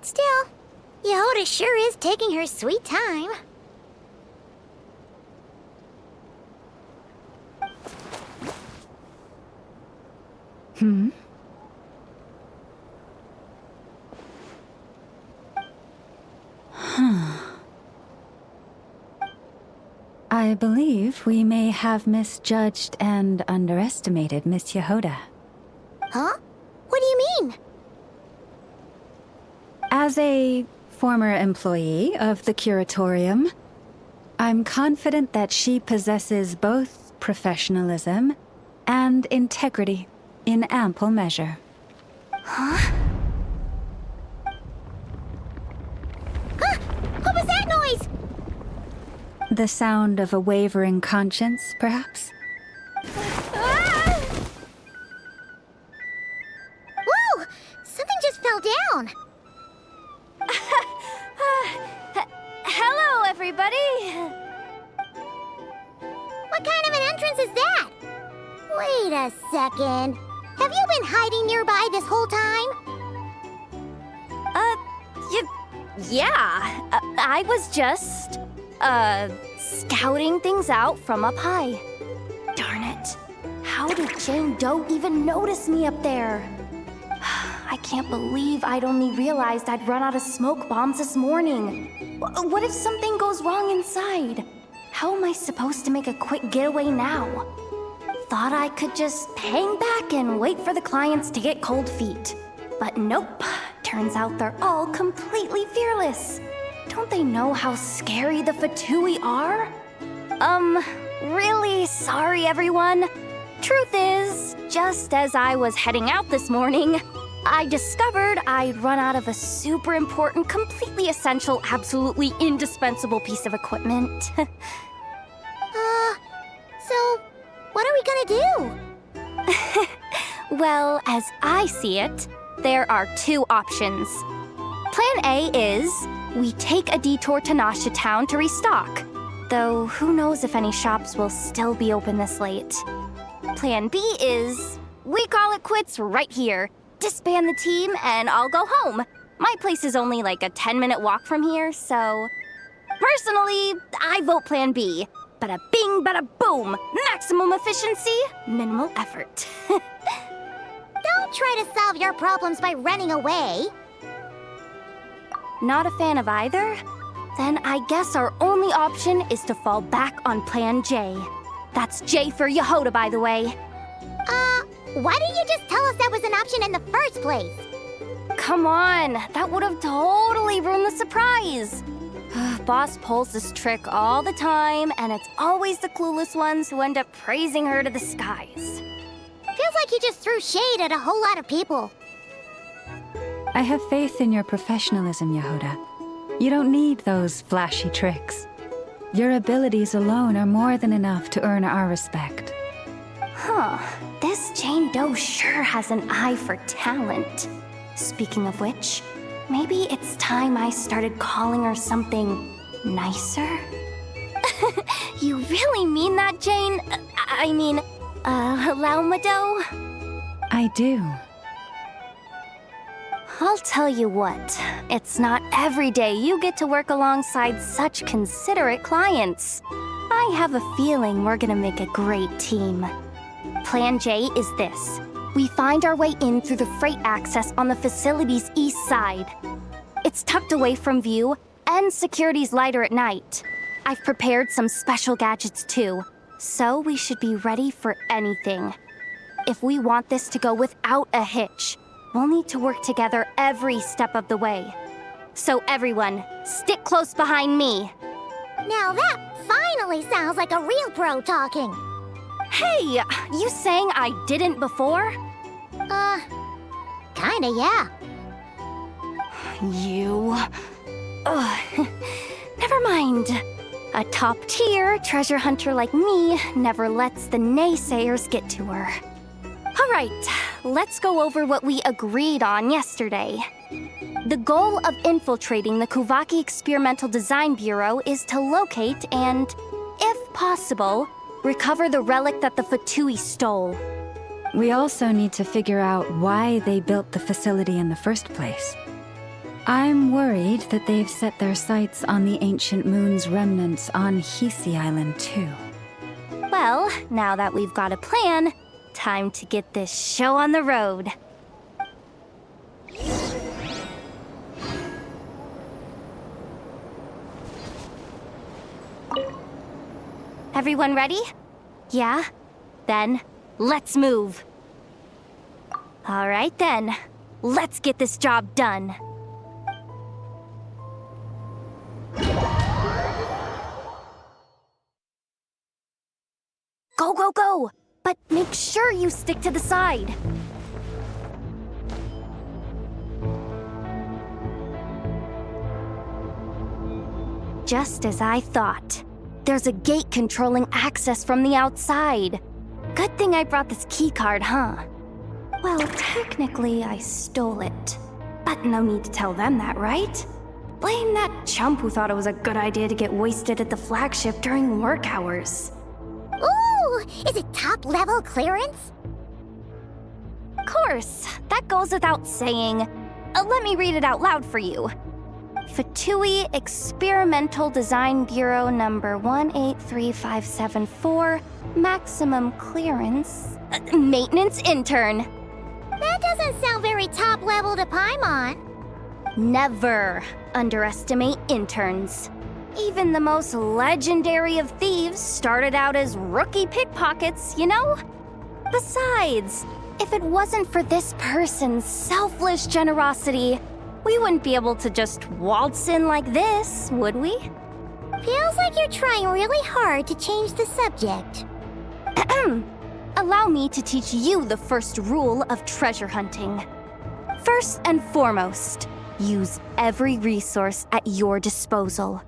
Still, Yehoda sure is taking her sweet time. I believe we may have misjudged and underestimated Miss Yehoda. Huh? What do you mean? As a former employee of the Curatorium, I'm confident that she possesses both professionalism and integrity in ample measure. Huh? Huh? What was that noise? The sound of a wavering conscience, perhaps? Ah! Whoa! Something just fell down. Hello, everybody! What kind of an entrance is that? Wait a second. Have you been hiding nearby this whole time? Yeah. I was just, scouting things out from up high. Darn it. How did Jane Doe even notice me up there? I can't believe I'd only realized I'd run out of smoke bombs this morning. What if something goes wrong inside? How am I supposed to make a quick getaway now? Thought I could just hang back and wait for the clients to get cold feet. But nope. Turns out they're all completely fearless. Don't they know how scary the Fatui are? Really sorry, everyone. Truth is, just as I was heading out this morning, I discovered I'd run out of a super important, completely essential, absolutely indispensable piece of equipment. So, what are we gonna do? Well, as I see it, there are two options. Plan A is we take a detour to Nasha Town to restock, though who knows if any shops will still be open this late. Plan B is we call it quits right here, disband the team, and I'll go home. My place is only like a 10-minute walk from here, so... Personally, I vote Plan B. Bada bing, bada boom. Maximum efficiency, minimal effort. Don't try to solve your problems by running away. Not a fan of either? Then I guess our only option is to fall back on Plan J. That's J for Yehoda, by the way. Why didn't you just tell us that was an option in the first place? Come on, that would have totally ruined the surprise. Boss pulls this trick all the time, and it's always the clueless ones who end up praising her to the skies. Feels like you just threw shade at a whole lot of people. I have faith in your professionalism, Yehoda. You don't need those flashy tricks. Your abilities alone are more than enough to earn our respect. Huh. This Jane Doe sure has an eye for talent. Speaking of which, maybe it's time I started calling her something nicer? You really mean that, Jane? Laumado? I do. I'll tell you what, it's not every day you get to work alongside such considerate clients. I have a feeling we're gonna make a great team. Plan J is this. We find our way in through the freight access on the facility's east side. It's tucked away from view, and security's lighter at night. I've prepared some special gadgets too, so we should be ready for anything. If we want this to go without a hitch, we'll need to work together every step of the way. So everyone, stick close behind me. Now that finally sounds like a real pro talking. Hey, you saying I didn't before? Kinda, yeah. You... Ugh. Never mind. A top-tier treasure hunter like me never lets the naysayers get to her. All right, let's go over what we agreed on yesterday. The goal of infiltrating the Kuvaki Experimental Design Bureau is to locate and, if possible, recover the relic that the Fatui stole. We also need to figure out why they built the facility in the first place. I'm worried that they've set their sights on the ancient moon's remnants on Hisi Island too. Well, now that we've got a plan, Time to get this show on the road. Everyone ready? Yeah? Then, let's move. All right then, let's get this job done. Go, go, go! But make sure you stick to the side. Just as I thought. There's a gate controlling access from the outside. Good thing I brought this keycard, huh? Well, technically, I stole it. But no need to tell them that, right? Blame that chump who thought it was a good idea to get wasted at the flagship during work hours. Ooh! Is it top-level clearance? Of course, that goes without saying. Let me read it out loud for you. Fatui Experimental Design Bureau number 183574, maximum clearance, maintenance intern. That doesn't sound very top-level to Paimon. Never underestimate interns. Even the most legendary of thieves started out as rookie pickpockets, you know? Besides, if it wasn't for this person's selfless generosity, we wouldn't be able to just waltz in like this, would we? Feels like you're trying really hard to change the subject. Allow me to teach you the first rule of treasure hunting. First and foremost, use every resource at your disposal.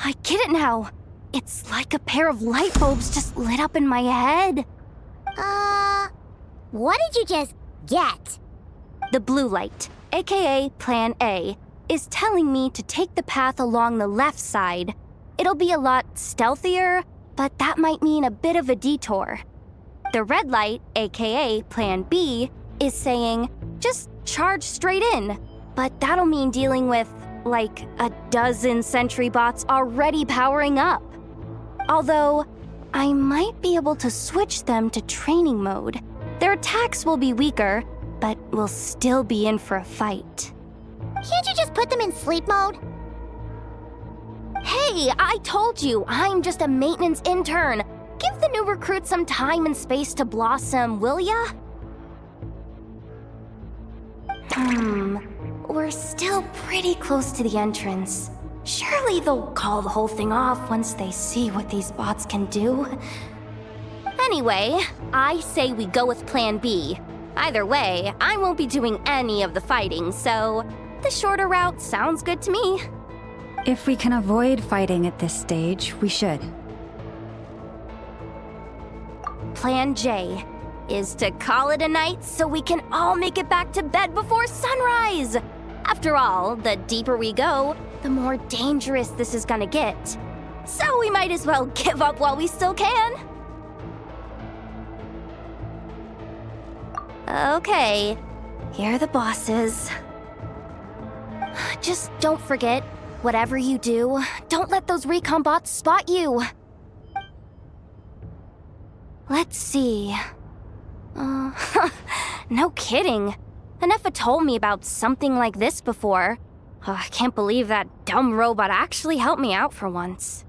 I get it now. It's like a pair of light bulbs just lit up in my head. What did you just get? The blue light, aka Plan A, is telling me to take the path along the left side. It'll be a lot stealthier, but that might mean a bit of a detour. The red light, aka Plan B, is saying, just charge straight in. But that'll mean dealing with like a dozen sentry bots already powering up. Although, I might be able to switch them to training mode. Their attacks will be weaker, but we'll still be in for a fight. Can't you just put them in sleep mode? Hey, I told you, I'm just a maintenance intern. Give the new recruit some time and space to blossom, will ya? We're still pretty close to the entrance. Surely they'll call the whole thing off once they see what these bots can do. Anyway, I say we go with Plan B. Either way, I won't be doing any of the fighting, so the shorter route sounds good to me. If we can avoid fighting at this stage, we should. Plan J is to call it a night so we can all make it back to bed before sunrise. After all, the deeper we go, the more dangerous this is gonna get. So we might as well give up while we still can. Okay, here are the bosses. Just don't forget, whatever you do, don't let those recon bots spot you. Let's see. No kidding. Anefa told me about something like this before. I can't believe that dumb robot actually helped me out for once.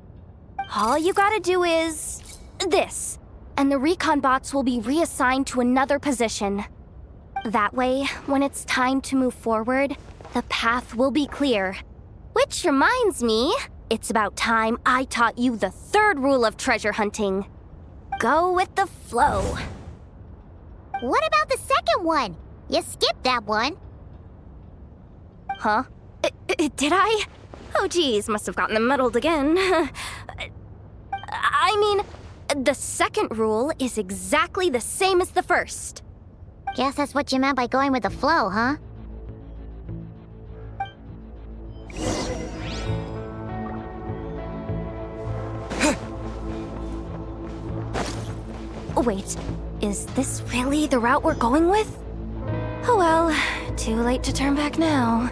All you gotta do is this, and the recon bots will be reassigned to another position. That way, when it's time to move forward, the path will be clear. Which reminds me, it's about time I taught you the third rule of treasure hunting. Go with the flow. What about the second one? You skipped that one. Huh? Did I? Oh geez, must have gotten them muddled again. I mean, The second rule is exactly the same as the first. Guess that's what you meant by going with the flow, huh? Wait, is this really the route we're going with? Oh well, too late to turn back now.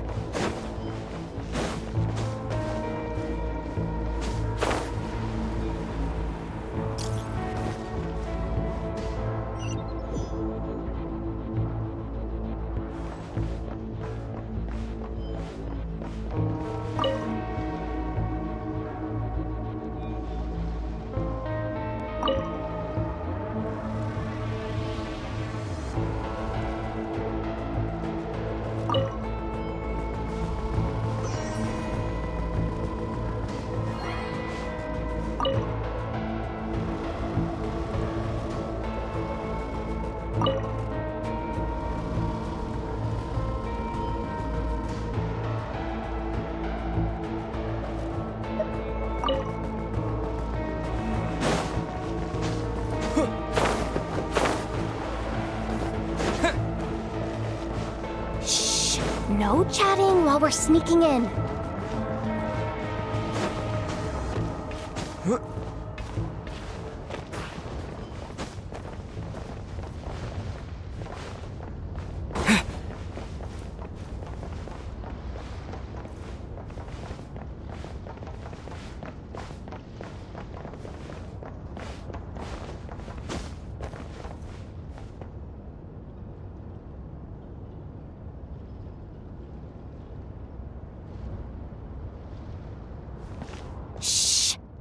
No chatting while we're sneaking in.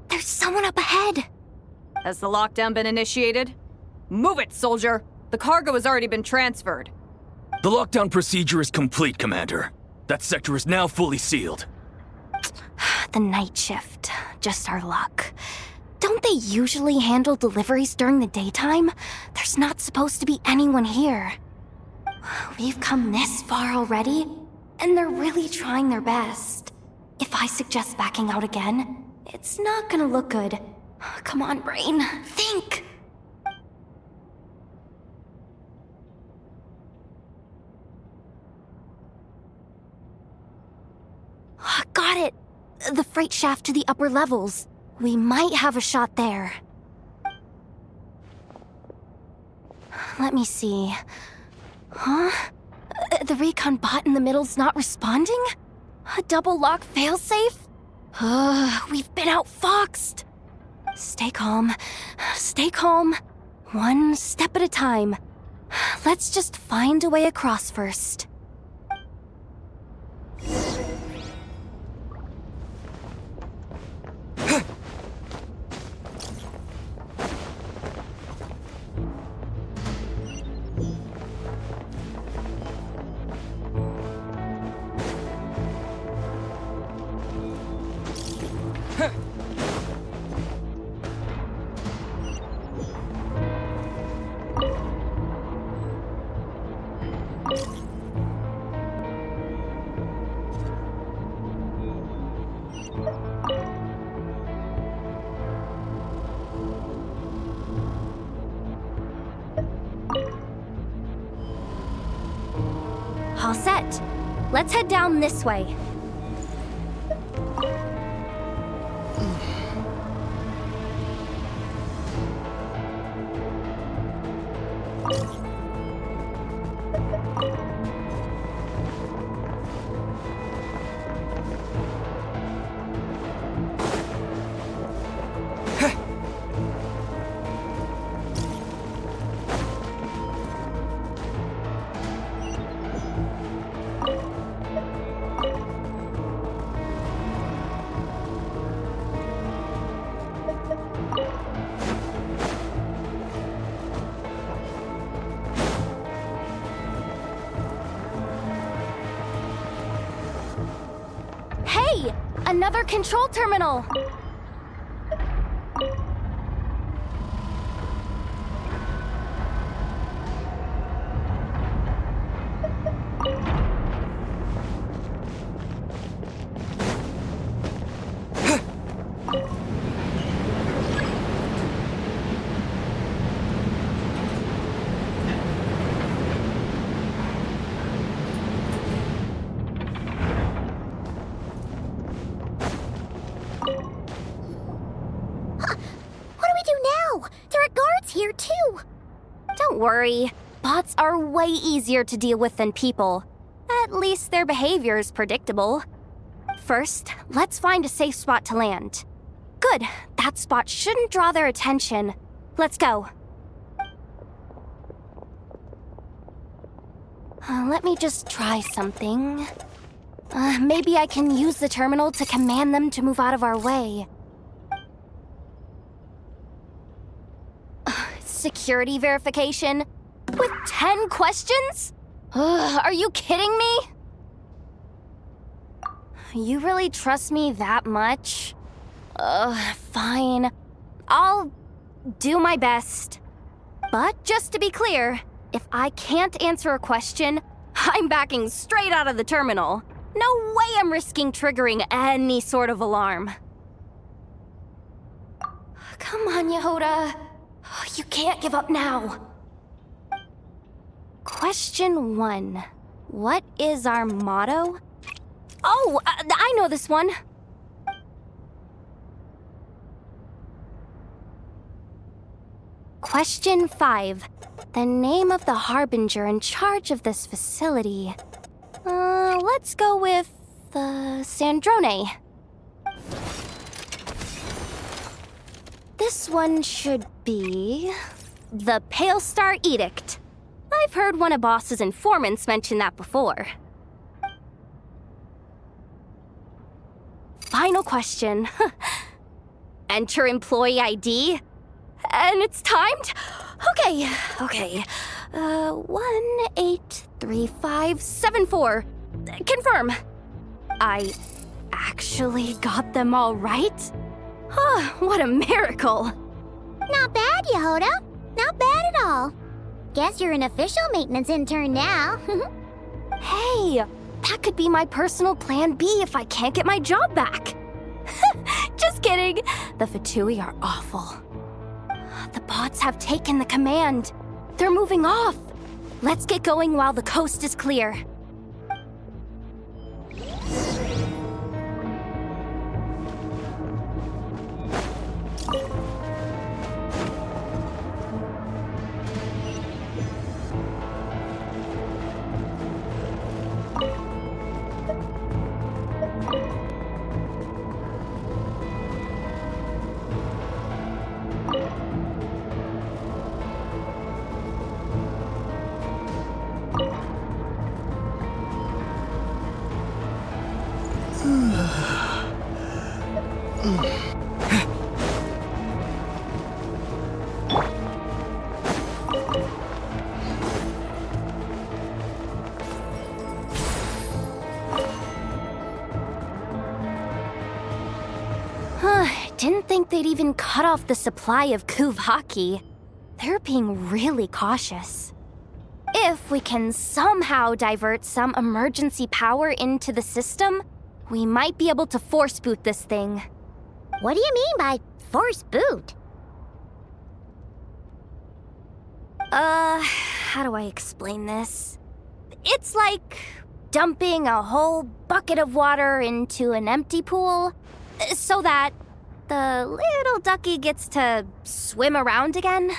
There's someone up ahead. Has the lockdown been initiated? Move it, soldier! The cargo has already been transferred. The lockdown procedure is complete, Commander. That sector is now fully sealed. The night shift. Just our luck. Don't they usually handle deliveries during the daytime? There's not supposed to be anyone here. We've come this far already, and they're really trying their best. If I suggest backing out again, it's not gonna look good. Come on, brain. Think! Got it! The freight shaft to the upper levels. We might have a shot there. Let me see. Huh? The recon bot in the middle's not responding? A double lock failsafe? We've been outfoxed. Stay calm. Stay calm. One step at a time. Let's just find a way across first. All set. Let's head down this way. Hey! Another control terminal! worry. Bots are way easier to deal with than people. At least their behavior is predictable. First, let's find a safe spot to land. Good. That spot shouldn't draw their attention. Let's go. Let me just try something. Maybe I can use the terminal to command them to move out of our way. Security verification? With 10 questions? Are you kidding me? You really trust me that much? Fine. I'll do my best. But just to be clear, if I can't answer a question, I'm backing straight out of the terminal. No way I'm risking triggering any sort of alarm. Come on, Yehoda. You can't give up now. Question 1. What is our motto? Oh, I know this one. Question 5. The name of the harbinger in charge of this facility. Let's go with Sandrone. This one should be the Pale Star Edict. I've heard one of Boss's informants mention that before. Final question. Enter employee ID. And it's timed? Okay. 183574. Confirm. I actually got them all right? What a miracle. Not bad, Yehoda. Not bad at all. Guess you're an official maintenance intern now. Hey, that could be my personal plan B if I can't get my job back. Just kidding. The Fatui are awful. The bots have taken the command. They're moving off. Let's get going while the coast is clear. Didn't think they'd even cut off the supply of Kuvaki. They're being really cautious. If we can somehow divert some emergency power into the system, we might be able to force boot this thing. What do you mean by force boot? How do I explain this? It's like dumping a whole bucket of water into an empty pool, so that the little ducky gets to swim around again.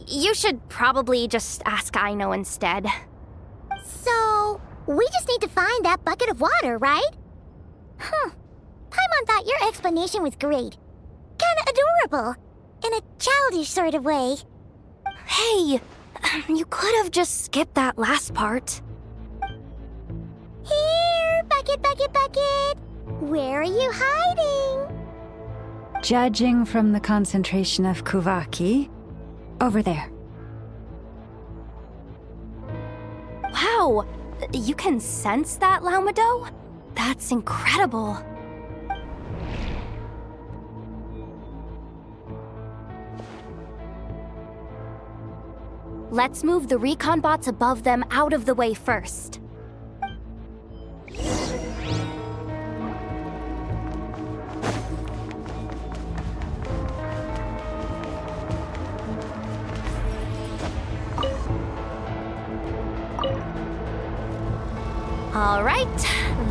You should probably just ask Aino instead. So, we just need to find that bucket of water, right? Paimon thought your explanation was great. Kinda adorable. In a childish sort of way. Hey, you could have just skipped that last part. Here, bucket, bucket, bucket. Where are you hiding? Judging from the concentration of Kuvaki, over there. Wow, you can sense that, Laumado? That's incredible. Let's move the recon bots above them out of the way first. All right,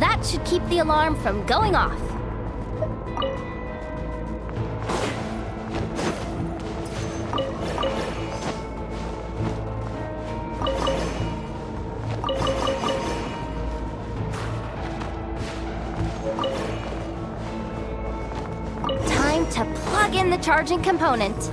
that should keep the alarm from going off. to plug in the charging component.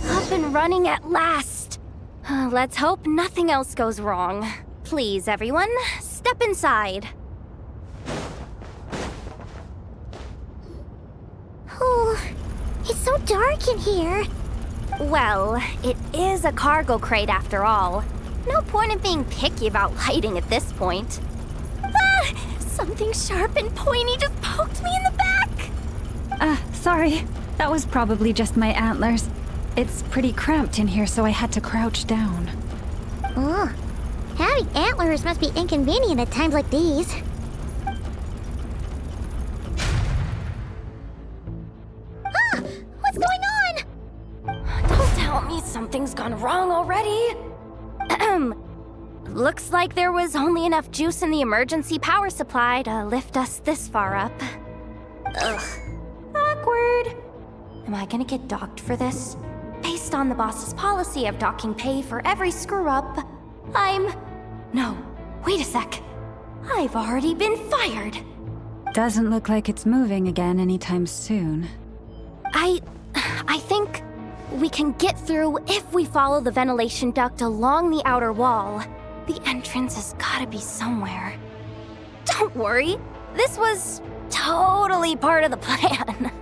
Up and running at last. Let's hope nothing else goes wrong. Please, everyone, step inside. Oh, it's so dark in here. Well, it is a cargo crate after all. No point in being picky about lighting at this point. Ah! Something sharp and pointy just poked me in the back! Sorry. That was probably just my antlers. It's pretty cramped in here, so I had to crouch down. Oh, having antlers must be inconvenient at times like these. Ah! What's going on? Don't tell me something's gone wrong already. Looks like there was only enough juice in the emergency power supply to lift us this far up. Ugh. Awkward. Am I gonna get docked for this? Based on the boss's policy of docking pay for every screw-up, No, wait a sec. I've already been fired. Doesn't look like it's moving again anytime soon. I think we can get through if we follow the ventilation duct along the outer wall. The entrance has gotta be somewhere. Don't worry, this was totally part of the plan.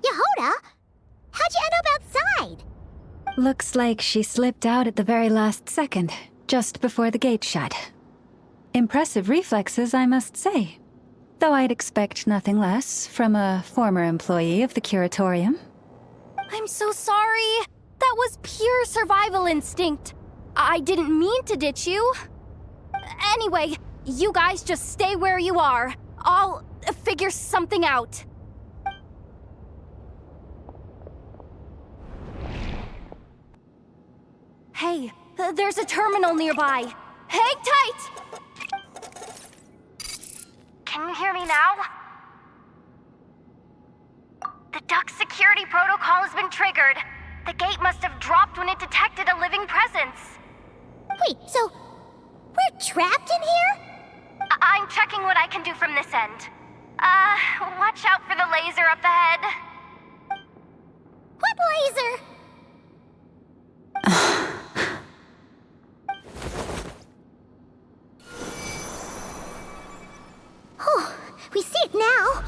Yehoda? How'd you end up outside? Looks like she slipped out at the very last second, just before the gate shut. Impressive reflexes, I must say. Though I'd expect nothing less from a former employee of the Curatorium. I'm so sorry. That was pure survival instinct. I didn't mean to ditch you. Anyway, you guys just stay where you are. I'll figure something out. Hey, there's a terminal nearby. Hang tight! Can you hear me now? The duct security protocol has been triggered. The gate must have dropped when it detected a living presence. Wait, so we're trapped in here? I'm checking what I can do from this end. Watch out for the laser up ahead. What laser? Oh, we see it now.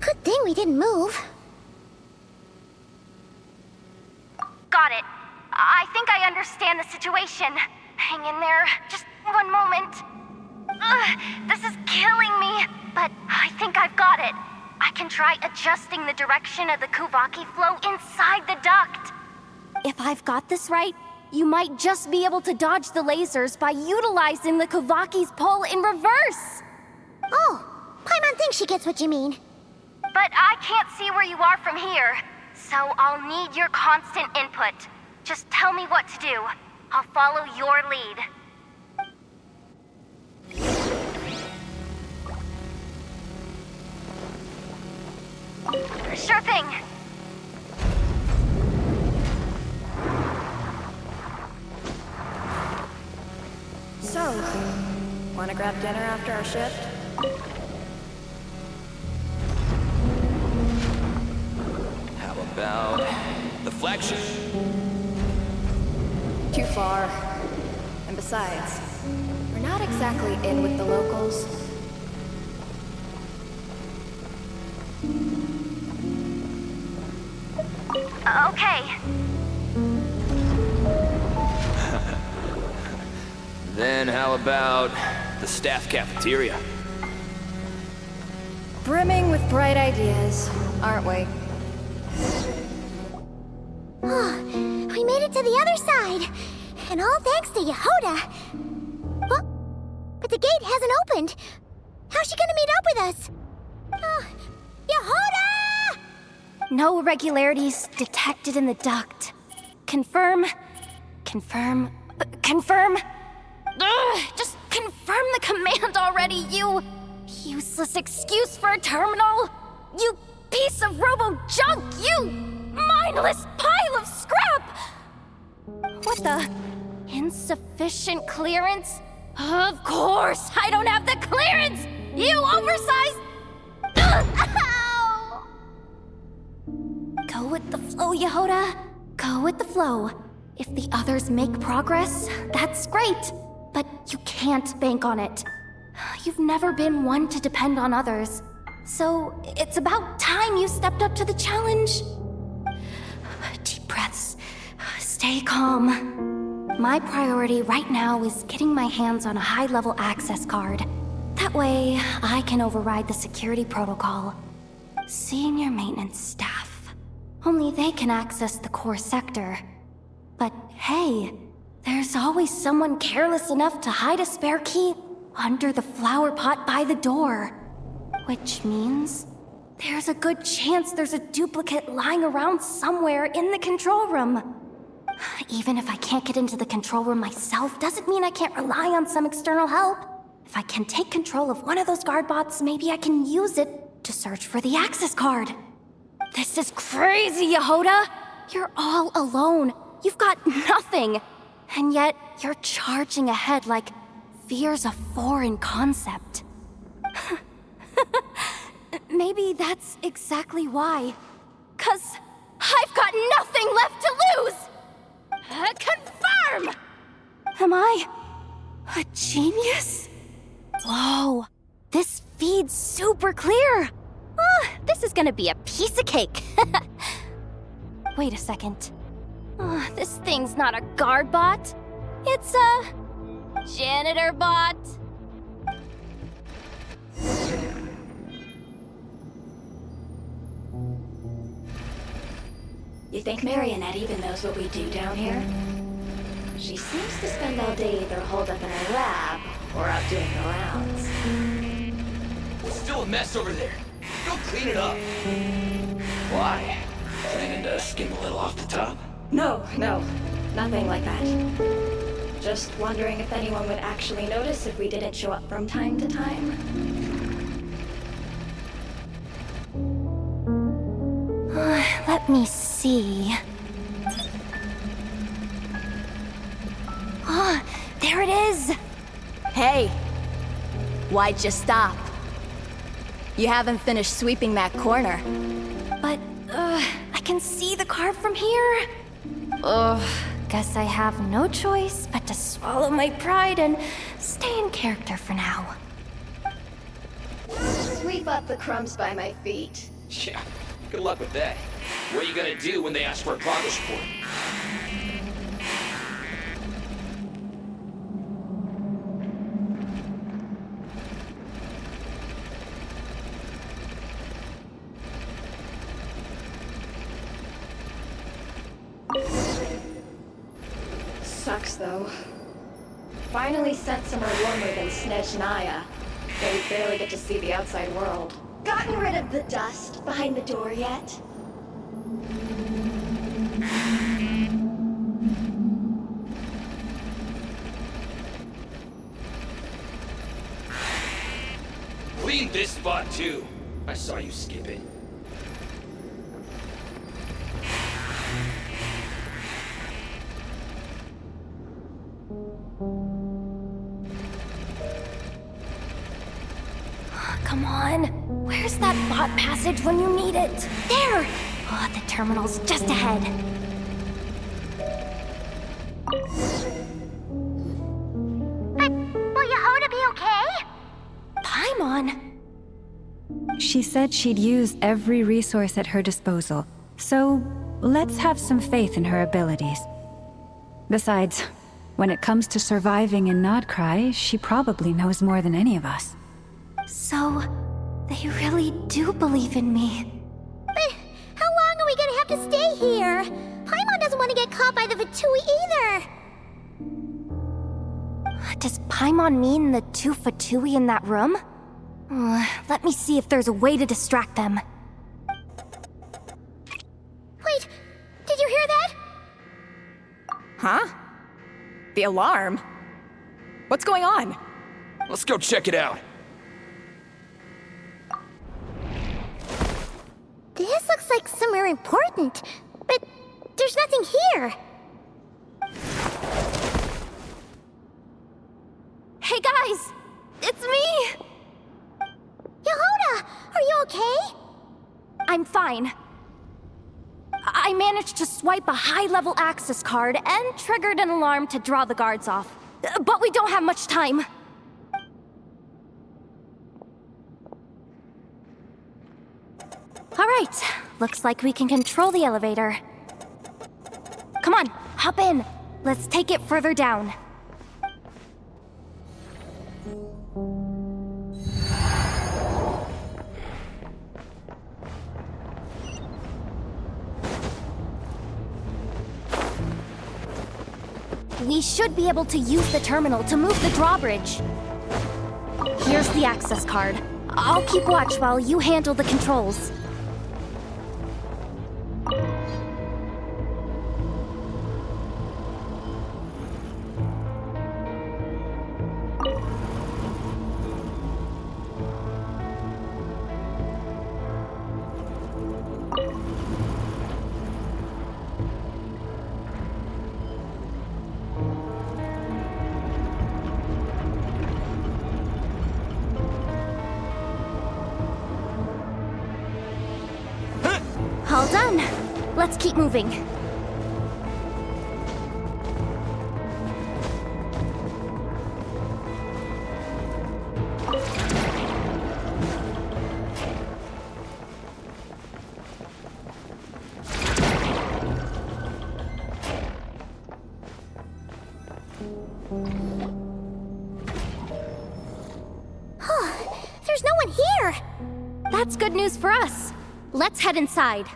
Good thing we didn't move. Got it. I think I understand the situation. Hang in there. Just one moment. This is killing me, but I think I've got it. I can try adjusting the direction of the Kuvaki flow inside the duct. If I've got this right, you might just be able to dodge the lasers by utilizing the Kuvaki's pull in reverse. Oh, Paimon thinks she gets what you mean. But I can't see where you are from here, so I'll need your constant input. Just tell me what to do. I'll follow your lead. Sure thing. So, wanna grab dinner after our shift? How about the flagship? Too far. And besides, we're not exactly in with the locals. Okay. Then And how about the staff cafeteria? Brimming with bright ideas, aren't we? We made it to the other side. And all thanks to Yehoda. But the gate hasn't opened. How's she gonna meet up with us? Yehoda! No irregularities detected in the duct. Confirm. Confirm. Confirm. Ugh, just confirm the command already, you useless excuse for a terminal. You piece of robo-junk, you mindless pile of scrap! What the? Insufficient clearance? Of course, I don't have the clearance! You oversized... Ow! Go with the flow, Yehoda. Go with the flow. If the others make progress, that's great. But you can't bank on it. You've never been one to depend on others. So it's about time you stepped up to the challenge. Deep breaths. Stay calm. My priority right now is getting my hands on a high-level access card. That way, I can override the security protocol. Senior maintenance staff. Only they can access the core sector. But hey, there's always someone careless enough to hide a spare key under the flower pot by the door. Which means there's a good chance there's a duplicate lying around somewhere in the control room. Even if I can't get into the control room myself, doesn't mean I can't rely on some external help. If I can take control of one of those guard bots, maybe I can use it to search for the access card. This is crazy, Yehoda! You're all alone. You've got nothing. And yet, you're charging ahead like fear's a foreign concept. Maybe that's exactly why. 'Cause I've got nothing left to lose! Confirm! Am I a genius? Whoa, this feed's super clear. This is gonna be a piece of cake. Wait a second. This thing's not a guard bot. It's a janitor bot. You think Marionette even knows what we do down here? She seems to spend all day either holed up in her lab or out doing her rounds. It's still a mess over there. Go clean it up. Why? Planning to skim a little off the top? No, nothing like that. Just wondering if anyone would actually notice if we didn't show up from time to time. Let me see. There it is! Hey! Why'd you stop? You haven't finished sweeping that corner. But, I can see the car from here. Guess I have no choice but to swallow my pride and stay in character for now. Sweep up the crumbs by my feet. Yeah, good luck with that. What are you gonna do when they ask for a progress report? Sucks though. Finally sent somewhere warmer than Snezhnaya. Though we barely get to see the outside world. Gotten rid of the dust behind the door yet? Clean this spot too. I saw you skip it. Come on. Where's that bot passage when you need it? There! The terminal's just ahead. But will Yehoda be okay? Paimon? She said she'd use every resource at her disposal, so let's have some faith in her abilities. Besides, When it comes to surviving in Nodcry, she probably knows more than any of us. So, they really do believe in me. But how long are we gonna have to stay here? Paimon doesn't want to get caught by the Fatui either. Does Paimon mean the two Fatui in that room? Let me see if there's a way to distract them. Wait, did you hear that? Huh? The alarm? What's going on? Let's go check it out. This looks like somewhere important, but there's nothing here. Hey guys! It's me! Yehoda, are you okay? I'm fine. I managed to swipe a high-level access card and triggered an alarm to draw the guards off. But we don't have much time. All right, looks like we can control the elevator. Come on, hop in. Let's take it further down. We should be able to use the terminal to move the drawbridge. Here's the access card. I'll keep watch while you handle the controls. All done. Let's keep moving. There's no one here! That's good news for us. Let's head inside.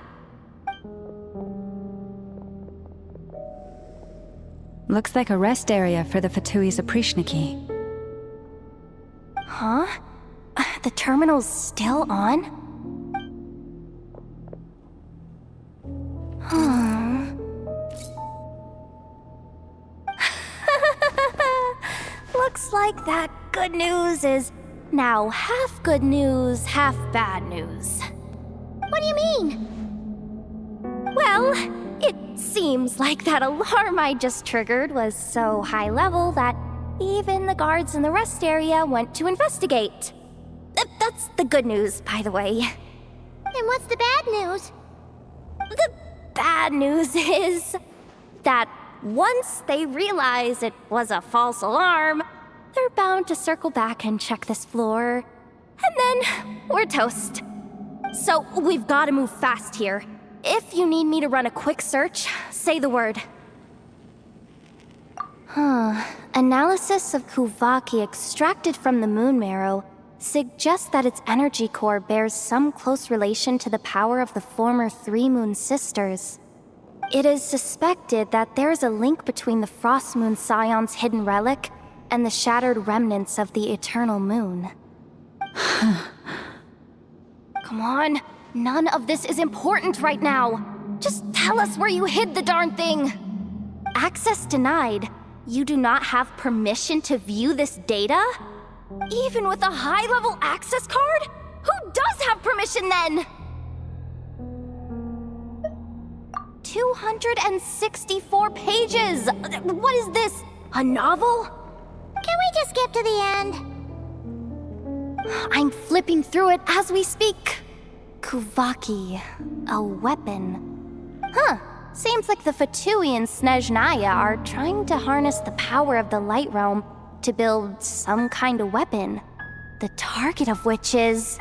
Looks like a rest area for the Fatui's Oprishniki. Huh? The terminal's still on? Looks like that good news is now half good news, half bad news. What do you mean? Well, it seems like that alarm I just triggered was so high level that even the guards in the rest area went to investigate. That's the good news, by the way. And what's the bad news? The bad news is that once they realize it was a false alarm, they're bound to circle back and check this floor. And then we're toast. So we've got to move fast here. If you need me to run a quick search, say the word. Analysis of Kuvaki extracted from the moon marrow suggests that its energy core bears some close relation to the power of the former Three Moon Sisters. It is suspected that there is a link between the Frost Moon Scion's hidden relic and the shattered remnants of the Eternal Moon. Come on, none of this is important right now. Just tell us where you hid the darn thing. Access denied. You do not have permission to view this data? Even with a high-level access card? Who does have permission then? 264 pages! What is this? A novel? Can we just skip to the end? I'm flipping through it as we speak. Kuvaki, a weapon. Huh, seems like the Fatui and Snezhnaya are trying to harness the power of the Light Realm to build some kind of weapon. The target of which is...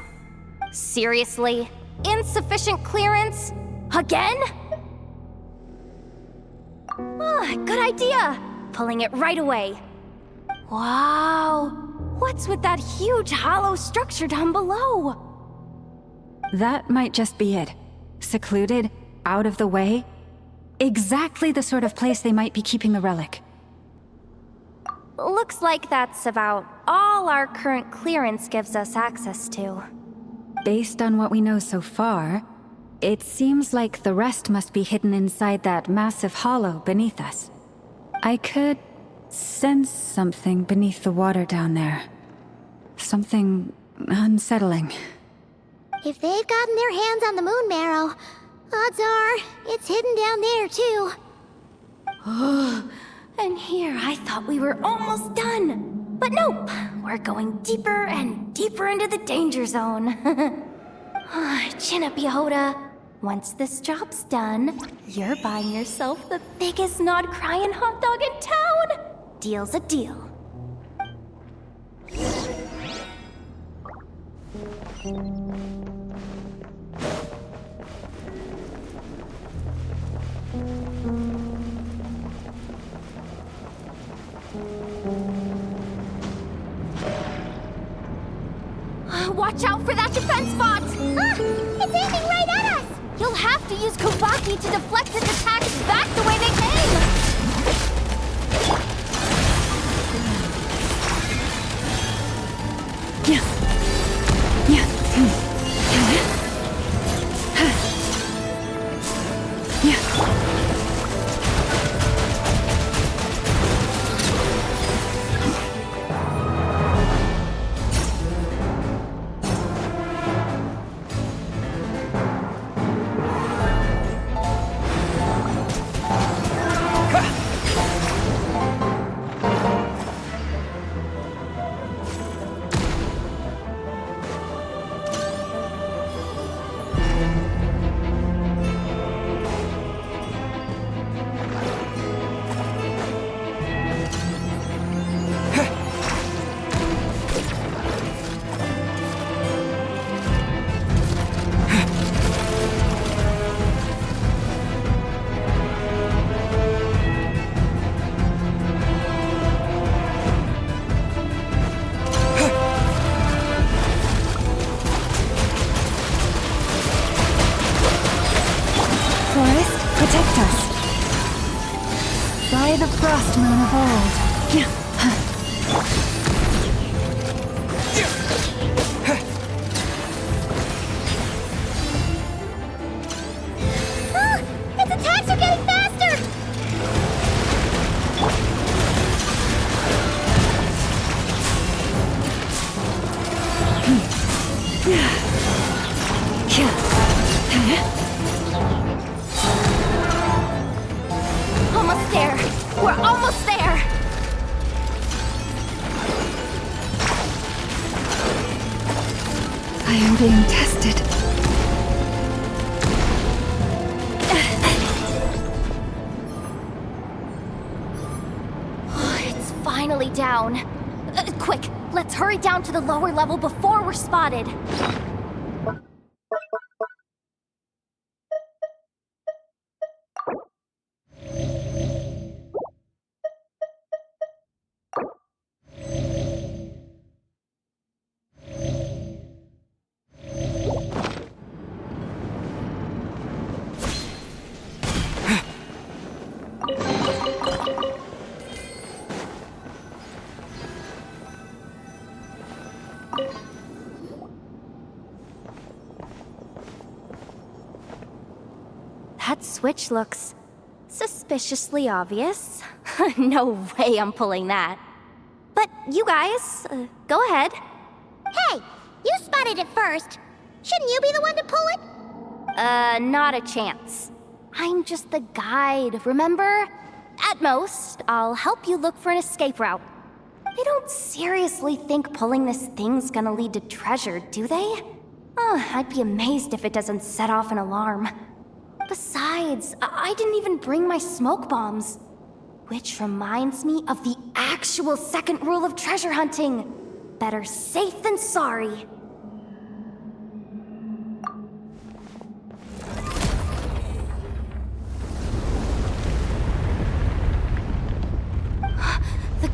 Seriously? Insufficient clearance? Again? Good idea! pulling it right away. Wow! What's with that huge hollow structure down below? That might just be it. Secluded, out of the way. Exactly the sort of place they might be keeping the relic. Looks like that's about all our current clearance gives us access to. Based on what we know so far, it seems like the rest must be hidden inside that massive hollow beneath us. I could sense something beneath the water down there. Something unsettling. If they've gotten their hands on the moon marrow, odds are it's hidden down there too. And here I thought we were almost done. But nope, we're going deeper and deeper into the danger zone. Chin up, Yehoda. Once this job's done, you're buying yourself the biggest nod-crying hot dog in town. Deal's a deal. Watch out for that defense bot! Ah! It's aiming right at us! You'll have to use Kubaki to deflect its attacks back the way they came! Protect us. By the frost moon of old. Its attacks are getting faster! Almost there! We're almost there! I am being tested. It's finally down. Quick, let's hurry down to the lower level before we're spotted. That switch looks suspiciously obvious. No way I'm pulling that. But you guys, go ahead. Hey, you spotted it first. Shouldn't you be the one to pull it? Not a chance. I'm just the guide, remember? At most, I'll help you look for an escape route. They don't seriously think pulling this thing's gonna lead to treasure, do they? I'd be amazed if it doesn't set off an alarm. Besides, I didn't even bring my smoke bombs. Which reminds me of the actual second rule of treasure hunting. Better safe than sorry.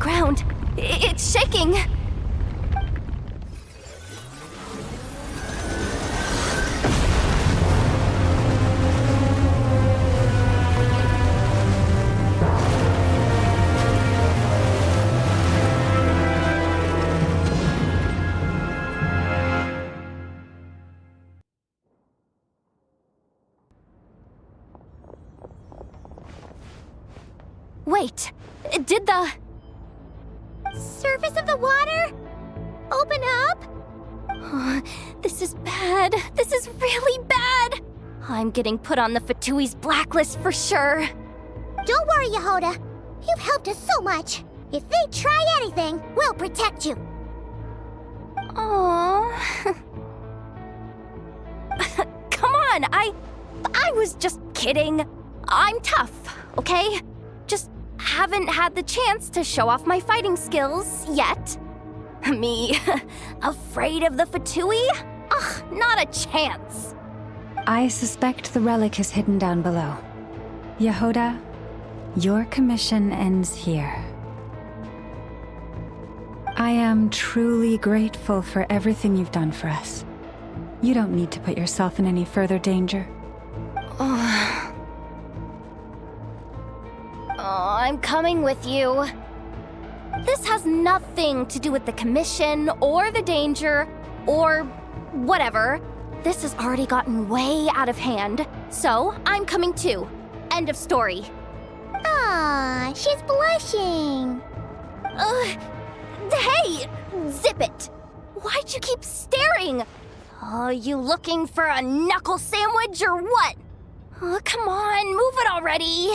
ground. It's shaking. Wait, did the surface of the water open up? This is bad. This is really bad. I'm getting put on the Fatui's blacklist for sure. Don't worry, Yehoda. You've helped us so much. If they try anything, we'll protect you. Aww. Come on, I was just kidding. I'm tough, okay? Just haven't had the chance to show off my fighting skills yet. Me, afraid of the Fatui? Ugh, not a chance. I suspect the relic is hidden down below. Yehoda, your commission ends here. I am truly grateful for everything you've done for us. You don't need to put yourself in any further danger. I'm coming with you. This has nothing to do with the commission or the danger or whatever. This has already gotten way out of hand, so I'm coming too. End of story. Ah, she's blushing. Hey, zip it. Why'd you keep staring? Oh, you looking for a knuckle sandwich or what? Oh, come on, move it already.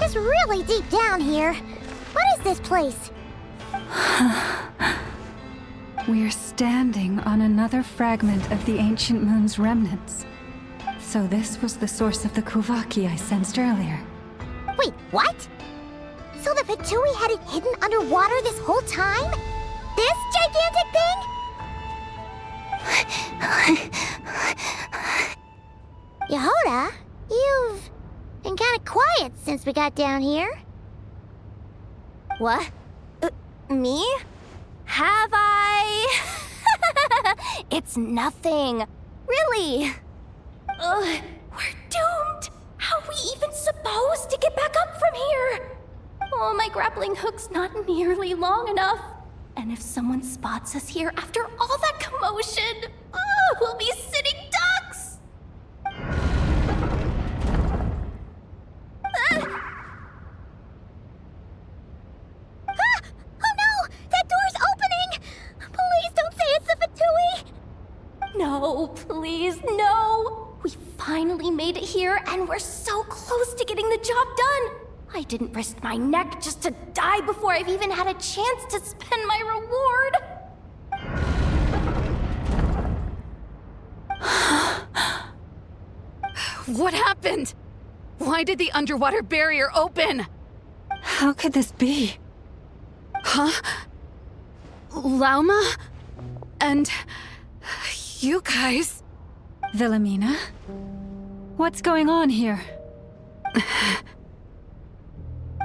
It's really deep down here. What is this place? We're standing on another fragment of the ancient moon's remnants. So this was the source of the Kuvaki I sensed earlier. Wait, what? So the Fatui had it hidden underwater this whole time? This gigantic thing? Yehoda, you've been kind of quiet since we got down here. What? Me? Have I? It's nothing. Really. We're doomed. How are we even supposed to get back up from here? Oh, my grappling hook's not nearly long enough. And if someone spots us here after all that commotion, we'll be sitting ducks. Oh no! That door's opening! Please don't say it's the Fatui! No, please, no! We finally made it here, and we're so close to getting the job done! I didn't risk my neck just to die before I've even had a chance to spend my reward! What happened? Why did the underwater barrier open? How could this be? Huh? Lauma? And you guys? Wilhelmina? What's going on here?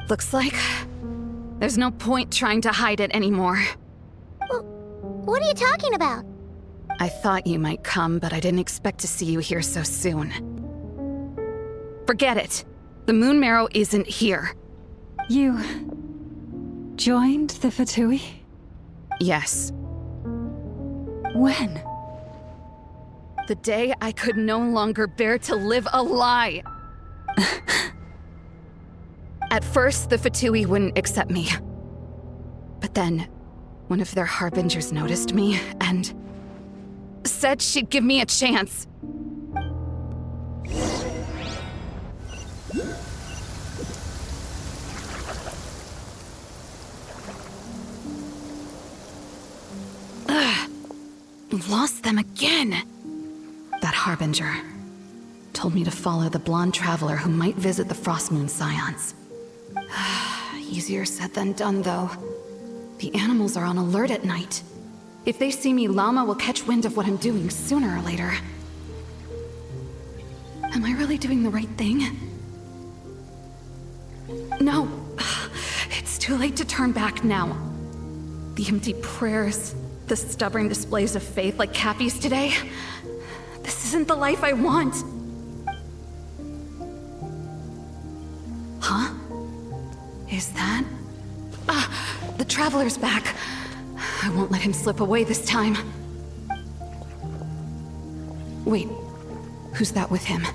Looks like there's no point trying to hide it anymore. What are you talking about? I thought you might come, but I didn't expect to see you here so soon. Forget it. The Moon Marrow isn't here. You joined the Fatui? Yes. When? The day I could no longer bear to live a lie. At first, the Fatui wouldn't accept me. But then, one of their harbingers noticed me and said she'd give me a chance. Ugh. Lost them again. That harbinger told me to follow the blonde traveler who might visit the Frostmoon Scions. Easier said than done, though. The animals are on alert at night. If they see me, Llama will catch wind of what I'm doing sooner or later. Am I really doing the right thing? No. It's too late to turn back now. The empty prayers, the stubborn displays of faith like Cappy's today. This isn't the life I want. Huh? Is that? The Traveler's back. I won't let him slip away this time. Wait, who's that with him?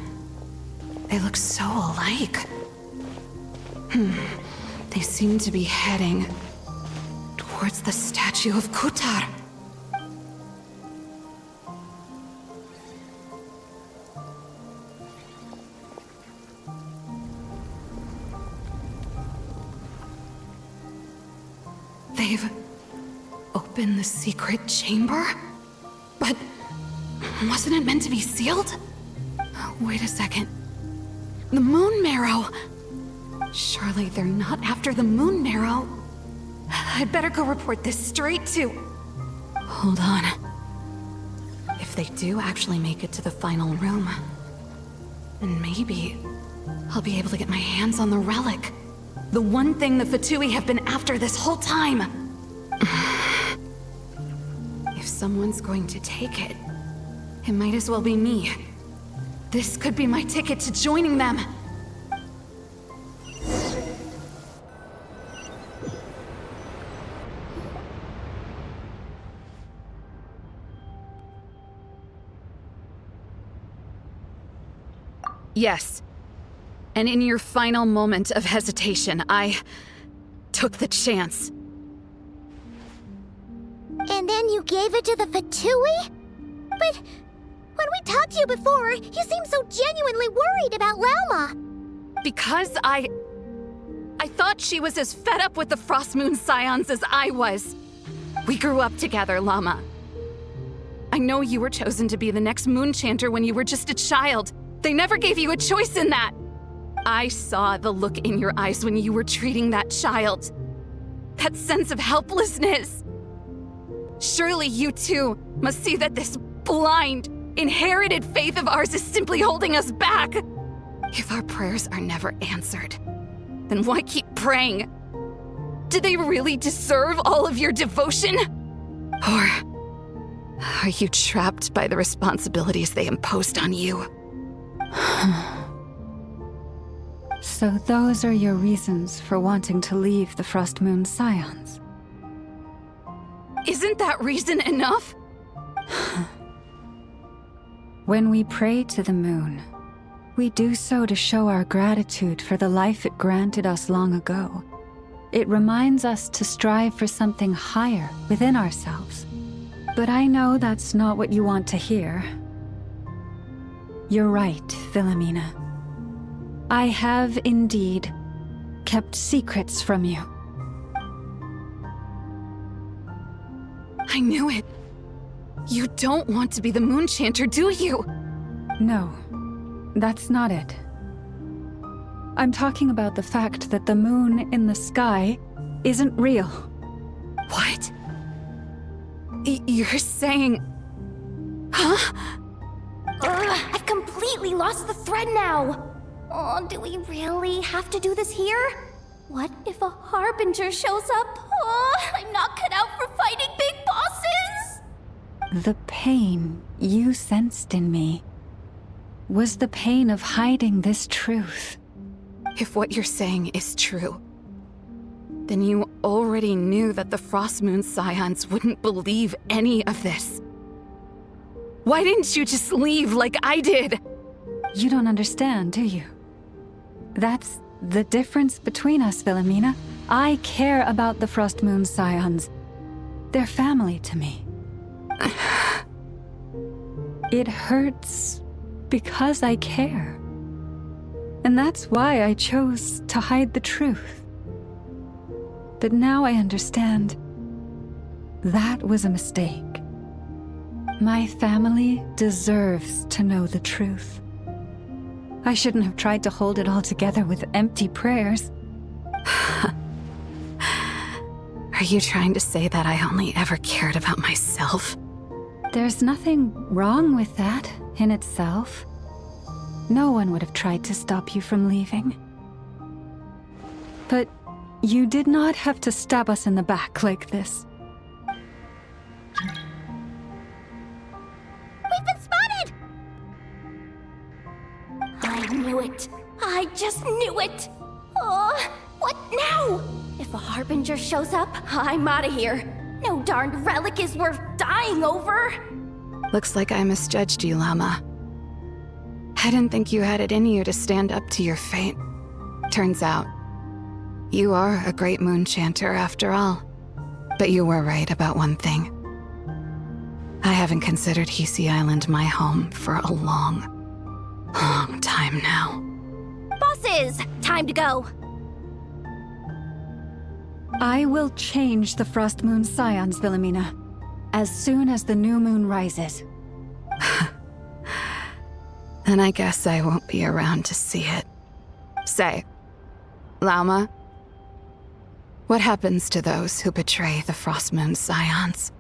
They look so alike. They seem to be heading towards the statue of Kutar. They've opened the secret chamber? But wasn't it meant to be sealed? Wait a second. The Moon Marrow! Surely they're not after the Moon Marrow. I'd better go report this straight to... Hold on. If they do actually make it to the final room, then maybe I'll be able to get my hands on the relic. The one thing the Fatui have been after this whole time. If someone's going to take it, it might as well be me. This could be my ticket to joining them. Yes. And in your final moment of hesitation, I took the chance. And then you gave it to the Fatui? But when we talked to you before, you seemed so genuinely worried about Lauma. Because I thought she was as fed up with the Frostmoon Scions as I was. We grew up together, Llama. I know you were chosen to be the next Moon Chanter when you were just a child. They never gave you a choice in that. I saw the look in your eyes when you were treating that child. That sense of helplessness. Surely you too must see that this blind, inherited faith of ours is simply holding us back. If our prayers are never answered, then why keep praying? Do they really deserve all of your devotion? Or are you trapped by the responsibilities they imposed on you? So those are your reasons for wanting to leave the Frostmoon Scions? Isn't that reason enough? When we pray to the moon, we do so to show our gratitude for the life it granted us long ago. It reminds us to strive for something higher within ourselves. But I know that's not what you want to hear. You're right, Philomena. I have indeed kept secrets from you. I knew it. You don't want to be the Moon Chanter, do you? No, that's not it. I'm talking about the fact that the moon in the sky isn't real. What? You're saying... Huh? I've completely lost the thread now. Oh, do we really have to do this here? What if a Harbinger shows up? Oh, I'm not cut out for fighting big bosses! The pain you sensed in me was the pain of hiding this truth. If what you're saying is true, then you already knew that the Frostmoon Scions wouldn't believe any of this. Why didn't you just leave like I did? You don't understand, do you? That's the difference between us, Philomena. I care about the Frost Moon Scions. They're family to me. It hurts because I care. And that's why I chose to hide the truth. But now I understand that was a mistake. My family deserves to know the truth. I shouldn't have tried to hold it all together with empty prayers. Are you trying to say that I only ever cared about myself? There's nothing wrong with that in itself. No one would have tried to stop you from leaving. But you did not have to stab us in the back like this. We've been spotted! I knew it. I just knew it. Oh, what now? If a Harbinger shows up, I'm out of here. No darned relic is worth dying over. Looks like I misjudged you, Llama. I didn't think you had it in you to stand up to your fate. Turns out, you are a great moon chanter after all. But you were right about one thing. I haven't considered Hisi Island my home for a long time now. Bosses, time to go. I will change the Frost Moon Scions, Wilhelmina, as soon as the new moon rises. Then I guess I won't be around to see it. Say, Lauma, what happens to those who betray the Frost Moon Scions?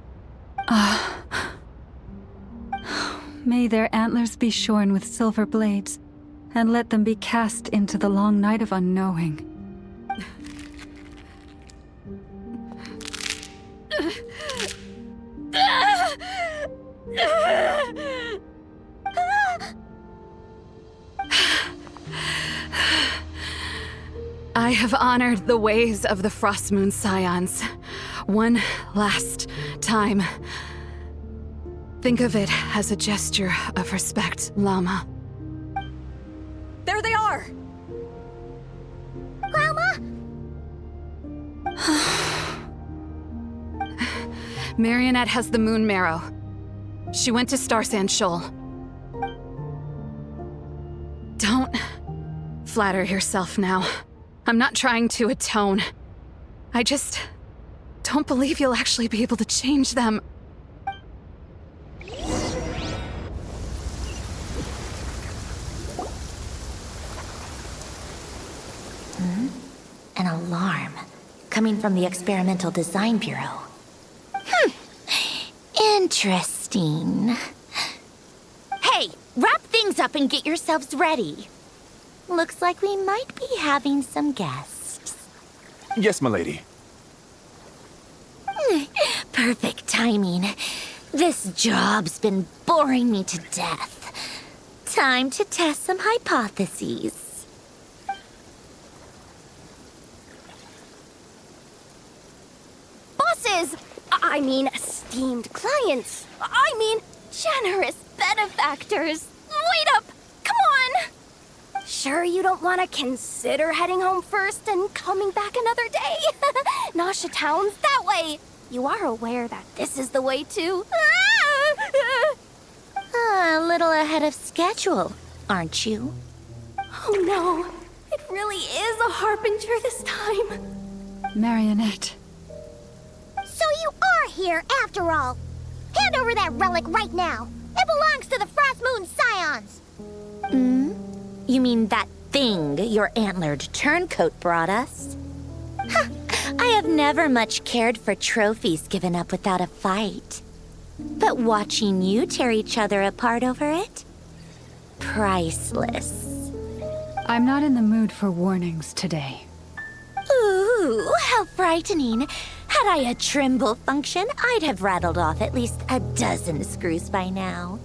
May their antlers be shorn with silver blades, and let them be cast into the long night of unknowing. I have honored the ways of the Frost Moon Scions one last time. Think of it as a gesture of respect, Llama. There they are! Llama? Marionette has the moon marrow. She went to Star Sand Shoal. Don't flatter yourself now. I'm not trying to atone. I just don't believe you'll actually be able to change them. An alarm coming from the Experimental Design Bureau. Interesting. Hey, wrap things up and get yourselves ready. Looks like we might be having some guests. Yes, milady. Perfect timing. This job's been boring me to death. Time to test some hypotheses. Bosses! I mean, esteemed clients. I mean, generous benefactors. Wait up! Come on! Sure you don't want to consider heading home first and coming back another day? Nasha Town's that way. You are aware that this is the way too. A little ahead of schedule, aren't you? Oh no, it really is a Harbinger this time. Marionette. So you are here after all. Hand over that relic right now. It belongs to the Frost Moon Scions. You mean that thing your antlered turncoat brought us? I have never much cared for trophies given up without a fight. But watching you tear each other apart over it? Priceless. I'm not in the mood for warnings today. Ooh, how frightening. Had I a Trimble function, I'd have rattled off at least a dozen screws by now.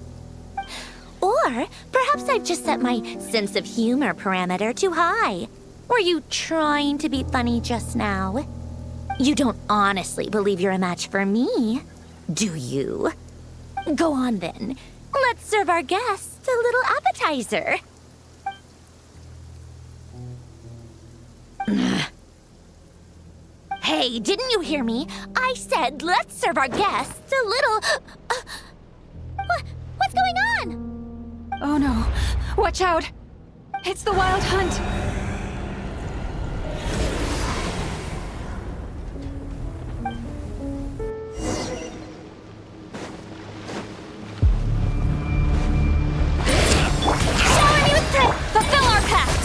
Or perhaps I've just set my sense of humor parameter too high. Were you trying to be funny just now? You don't honestly believe you're a match for me, do you? Go on then. Let's serve our guests a little appetizer. Hey, didn't you hear me? I said let's serve our guests a little... What's going on? Oh no. Watch out! It's the Wild Hunt! Shower me with threat! Fulfill our pact!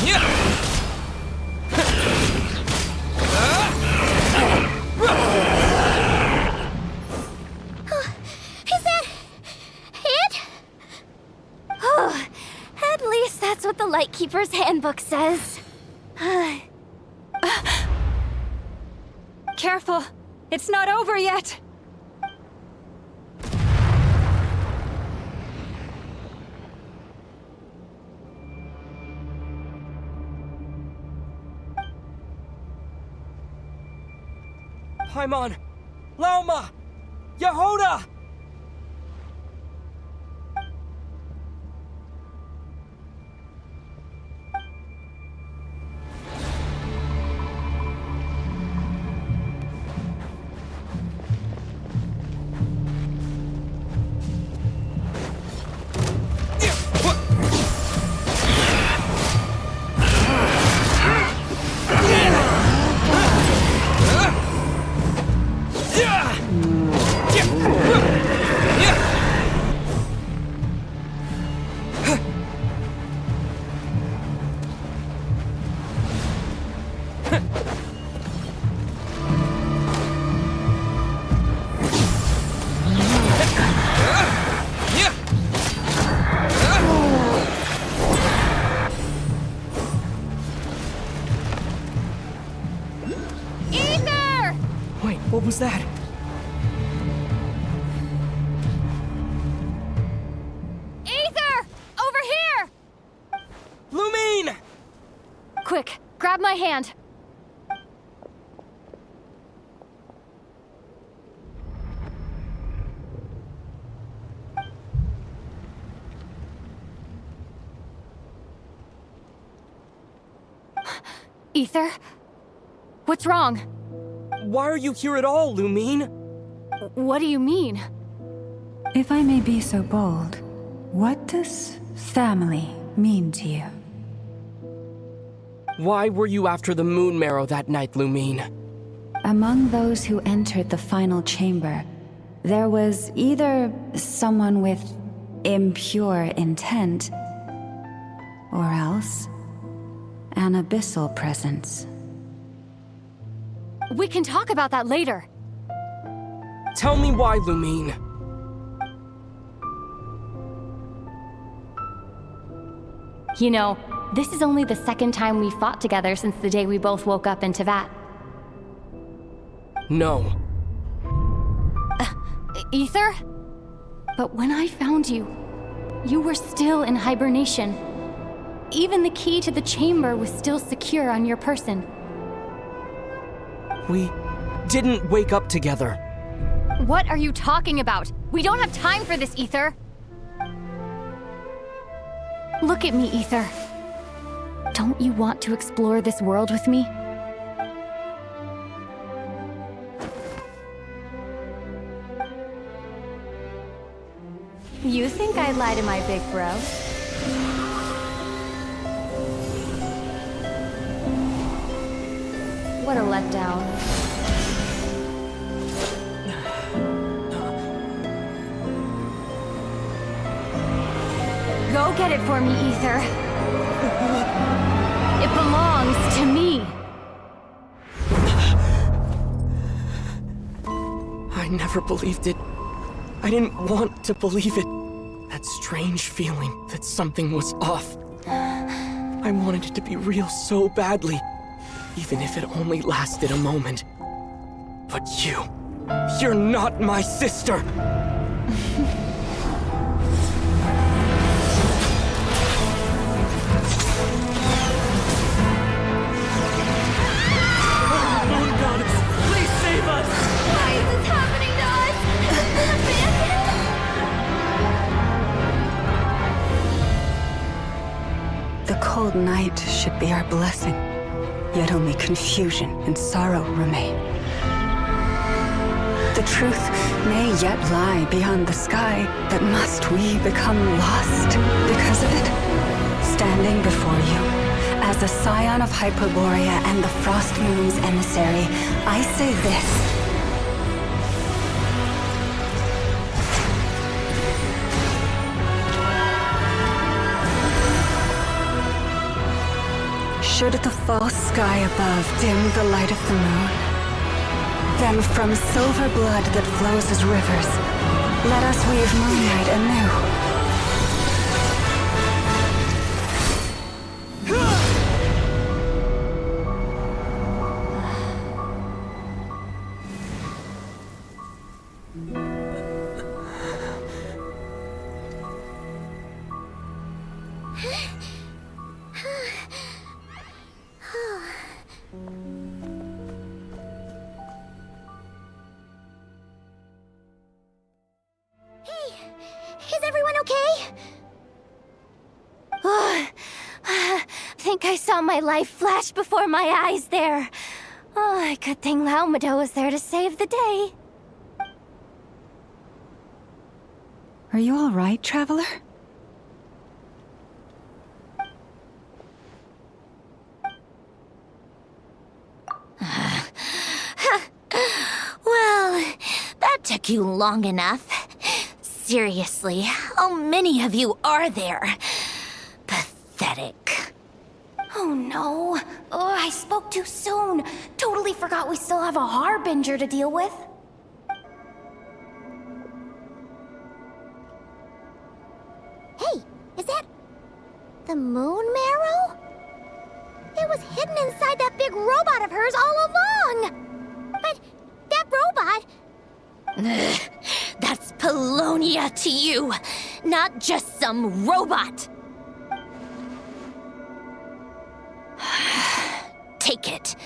Is that it? Oh, at least that's what the Lightkeeper's handbook says. Careful! It's not over yet! Paimon! Lauma! Yehoda! What was that? Aether! Over here! Lumine! Quick, grab my hand. Aether? What's wrong? Why are you here at all, Lumine? What do you mean? If I may be so bold, what does family mean to you? Why were you after the Moon Marrow that night, Lumine? Among those who entered the final chamber, there was either someone with impure intent, or else an abyssal presence. We can talk about that later. Tell me why, Lumine. You know, this is only the second time we fought together since the day we both woke up in Teyvat. No. Aether? But when I found you, you were still in hibernation. Even the key to the chamber was still secure on your person. We didn't wake up together. What are you talking about? We don't have time for this, Aether. Look at me, Aether. Don't you want to explore this world with me? You think I'd lie to my big bro? What a letdown. Go get it for me, Aether. It belongs to me. I never believed it. I didn't want to believe it. That strange feeling that something was off. I wanted it to be real so badly, even if it only lasted a moment. But you're not my sister! Moon Goddess, please save us! Why is this happening to us? The cold night should be our blessing, yet only confusion and sorrow remain. The truth may yet lie beyond the sky, but must we become lost because of it? Standing before you, as a scion of Hyperborea and the Frost Moon's emissary, I say this. Should the false sky above dim the light of the moon, then from silver blood that flows as rivers, let us weave moonlight anew. Is everyone okay? Think I saw my life flash before my eyes there. Oh, good thing Laumado was there to save the day. Are you all right, Traveler? Well, that took you long enough. Seriously, how many of you are there? Pathetic. Oh no. Oh, I spoke too soon. Totally forgot we still have a Harbinger to deal with. Hey, is that the moon marrow? It was hidden inside that big robot of hers all along. But that robot... That's Polonia to you, not just some robot. Take it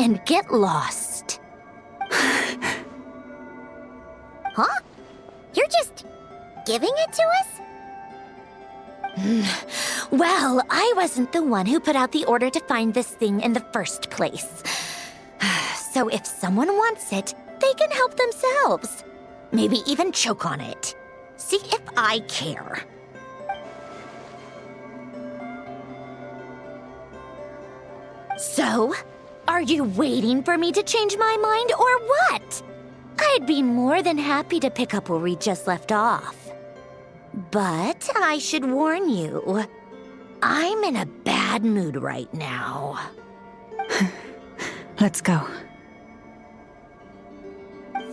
and get lost. Huh? You're just giving it to us? Well, I wasn't the one who put out the order to find this thing in the first place. So if someone wants it, they can help themselves. Maybe even choke on it. See if I care. So, are you waiting for me to change my mind or what? I'd be more than happy to pick up where we just left off. But I should warn you, I'm in a bad mood right now. Let's go.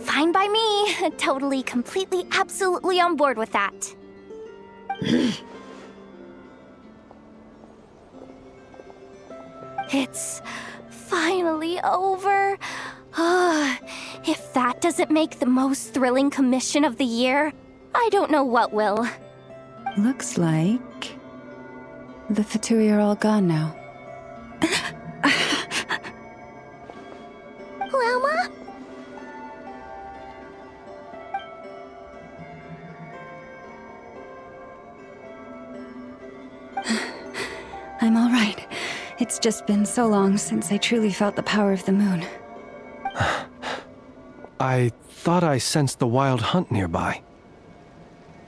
Fine by me. Totally, completely, absolutely on board with that. It's finally over. If that doesn't make the most thrilling commission of the year, I don't know what will. Looks like the Fatui are all gone now. Lauma? I'm all right. It's just been so long since I truly felt the power of the moon. I thought I sensed the wild hunt nearby.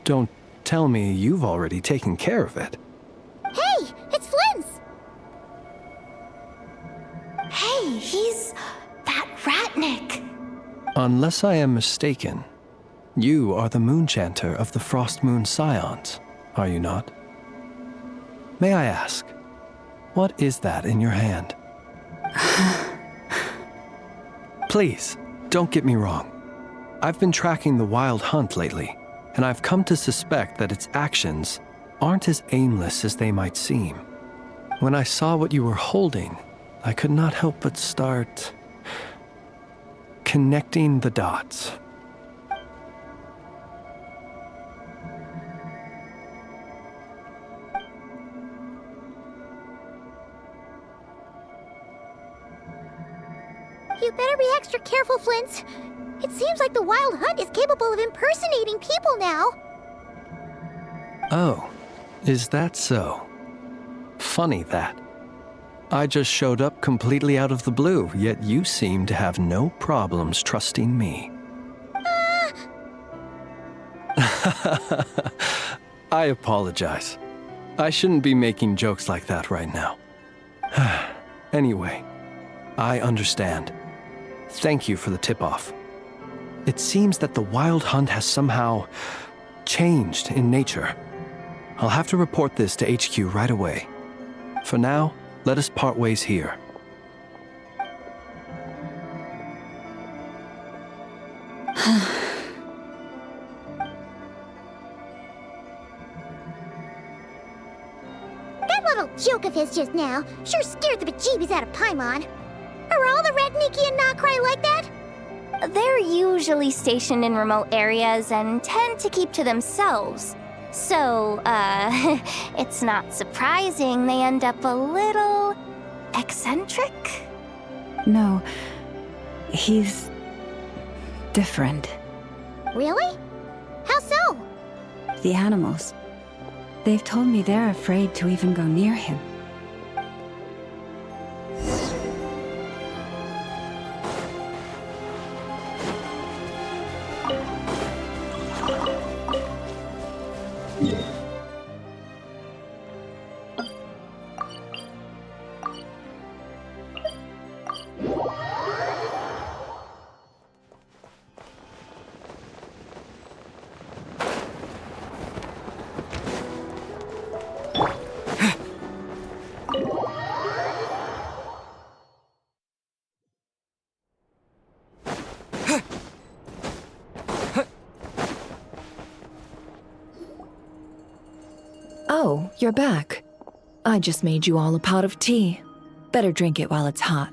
Don't tell me you've already taken care of it. Hey, it's Flint's! Hey, he's that Ratnik. Unless I am mistaken, you are the Moonchanter of the Frost Moon Scions, are you not? May I ask, what is that in your hand? Please, don't get me wrong. I've been tracking the wild hunt lately, and I've come to suspect that its actions aren't as aimless as they might seem. When I saw what you were holding, I could not help but start connecting the dots. You better be extra careful, Flint. It seems like the Wild Hunt is capable of impersonating people now. Oh, is that so? Funny that. I just showed up completely out of the blue, yet you seem to have no problems trusting me. I apologize. I shouldn't be making jokes like that right now. Anyway, I understand. Thank you for the tip-off. It seems that the Wild Hunt has somehow changed in nature. I'll have to report this to HQ right away. For now, Let us part ways here. That little joke of his just now sure scared the bejeebies out of Paimon. Are all the Red Nikki and Nokrai like that? They're usually stationed in remote areas and tend to keep to themselves. So, it's not surprising they end up a little eccentric? No, he's different. Really? How so? The animals. They've told me they're afraid to even go near him. Oh, you're back. I just made you all a pot of tea. Better drink it while it's hot.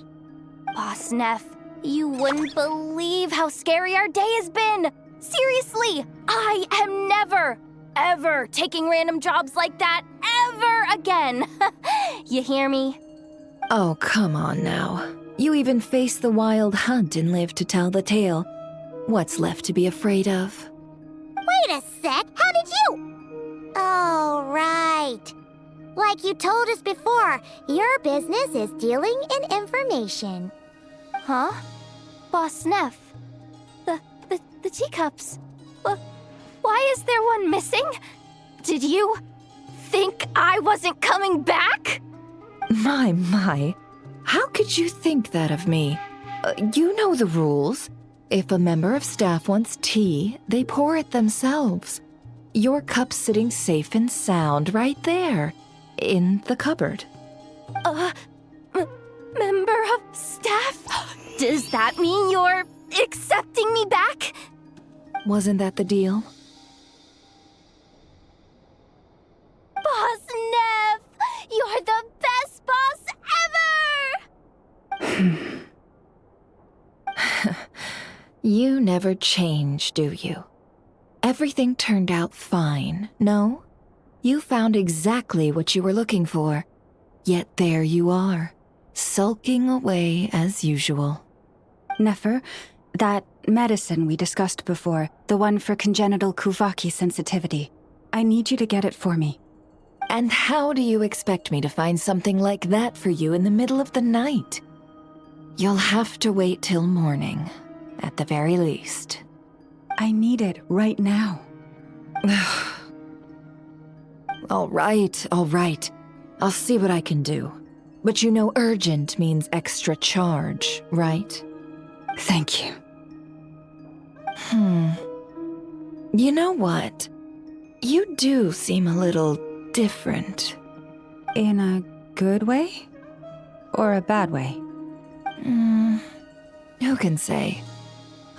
Boss Neff, you wouldn't believe how scary our day has been! Seriously, I am never, ever taking random jobs like that ever again! You hear me? Oh, come on now. You even faced the wild hunt and lived to tell the tale. What's left to be afraid of? Wait a sec, how did you? Oh, right. Like you told us before, your business is dealing in information. Huh? Boss Neff? The teacups? Why is there one missing? Did you think I wasn't coming back? My. How could you think that of me? You know the rules. If a member of staff wants tea, they pour it themselves. Your cup's sitting safe and sound right there, in the cupboard. Member of staff? Does that mean you're accepting me back? Wasn't that the deal? Boss Neff! You're the best boss ever! You never change, do you? Everything turned out fine, no? You found exactly what you were looking for. Yet there you are, sulking away as usual. Nefer, that medicine we discussed before, the one for congenital Kuvaki sensitivity, I need you to get it for me. And how do you expect me to find something like that for you in the middle of the night? You'll have to wait till morning, at the very least. I need it right now. All right. I'll see what I can do. But you know urgent means extra charge, right? Thank you. You know what? You do seem a little different. In a good way? Or a bad way? Who can say?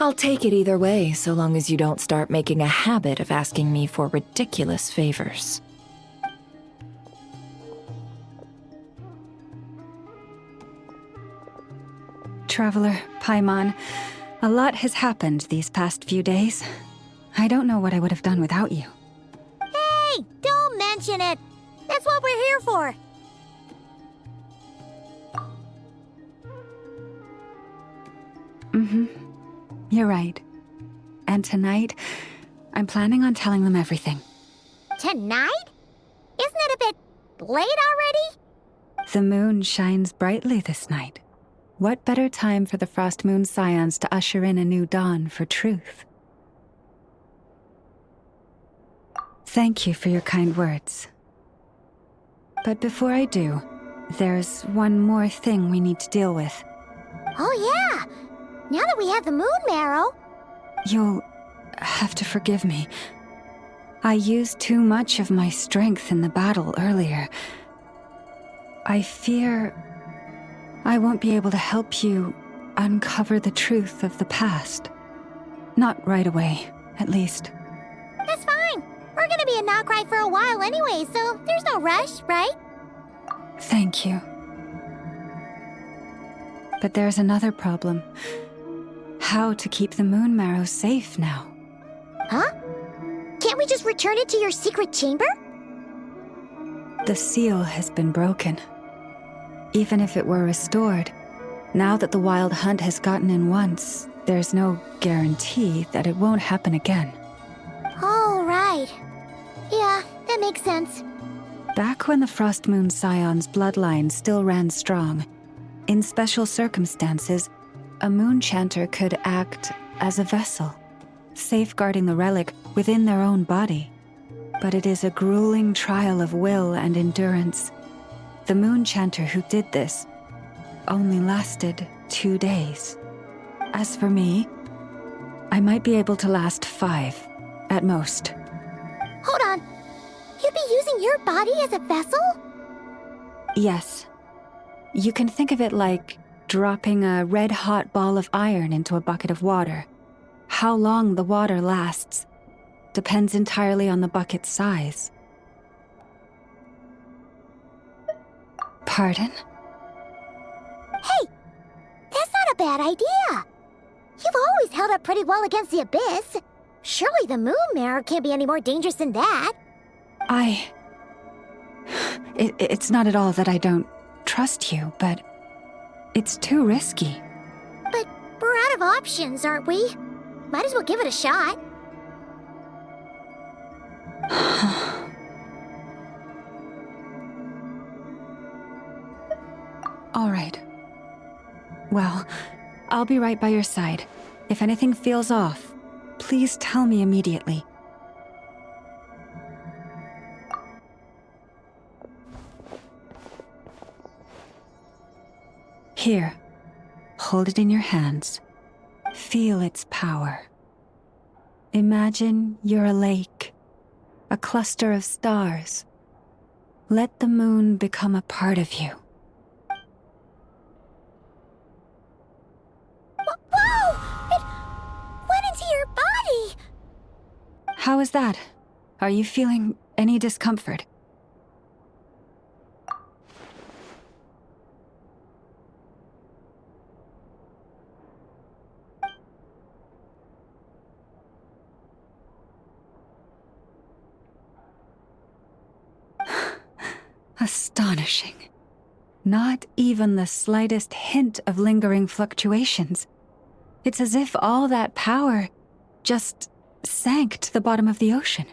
I'll take it either way, so long as you don't start making a habit of asking me for ridiculous favors. Traveler, Paimon, a lot has happened these past few days. I don't know what I would have done without you. Hey, don't mention it. That's what we're here for. You're right. And tonight, I'm planning on telling them everything. Tonight? Isn't it a bit late already? The moon shines brightly this night. What better time for the Frost Moon Scions to usher in a new dawn for truth? Thank you for your kind words. But before I do, there's one more thing we need to deal with. Oh yeah! Now that we have the moon marrow... You'll have to forgive me. I used too much of my strength in the battle earlier. I fear I won't be able to help you uncover the truth of the past. Not right away, at least. That's fine. We're gonna be in Nocry for a while anyway, so there's no rush, right? Thank you. But there's another problem. How to keep the moon marrow safe now? Huh? Can't we just return it to your secret chamber? The seal has been broken. Even if it were restored, now that the wild hunt has gotten in once, there's no guarantee that it won't happen again. Oh, right. Yeah, that makes sense. Back when the Frost Moon Scion's bloodline still ran strong, in special circumstances, a moon chanter could act as a vessel, safeguarding the relic within their own body. But it is a grueling trial of will and endurance. The moon chanter who did this only lasted 2 days. As for me, I might be able to last 5, at most. Hold on. You'd be using your body as a vessel? Yes. You can think of it like dropping a red-hot ball of iron into a bucket of water. How long the water lasts depends entirely on the bucket's size. Pardon? Hey, that's not a bad idea. You've always held up pretty well against the abyss. Surely the moon mare can't be any more dangerous than that. It's not at all that I don't trust you, but it's too risky. But we're out of options, aren't we? Might as well give it a shot. All right. Well, I'll be right by your side. If anything feels off, please tell me immediately. Here, hold it in your hands. Feel its power. Imagine you're a lake, a cluster of stars. Let the moon become a part of you. Whoa! It went into your body! How is that? Are you feeling any discomfort? Astonishing. Not even the slightest hint of lingering fluctuations. It's as if all that power just sank to the bottom of the ocean.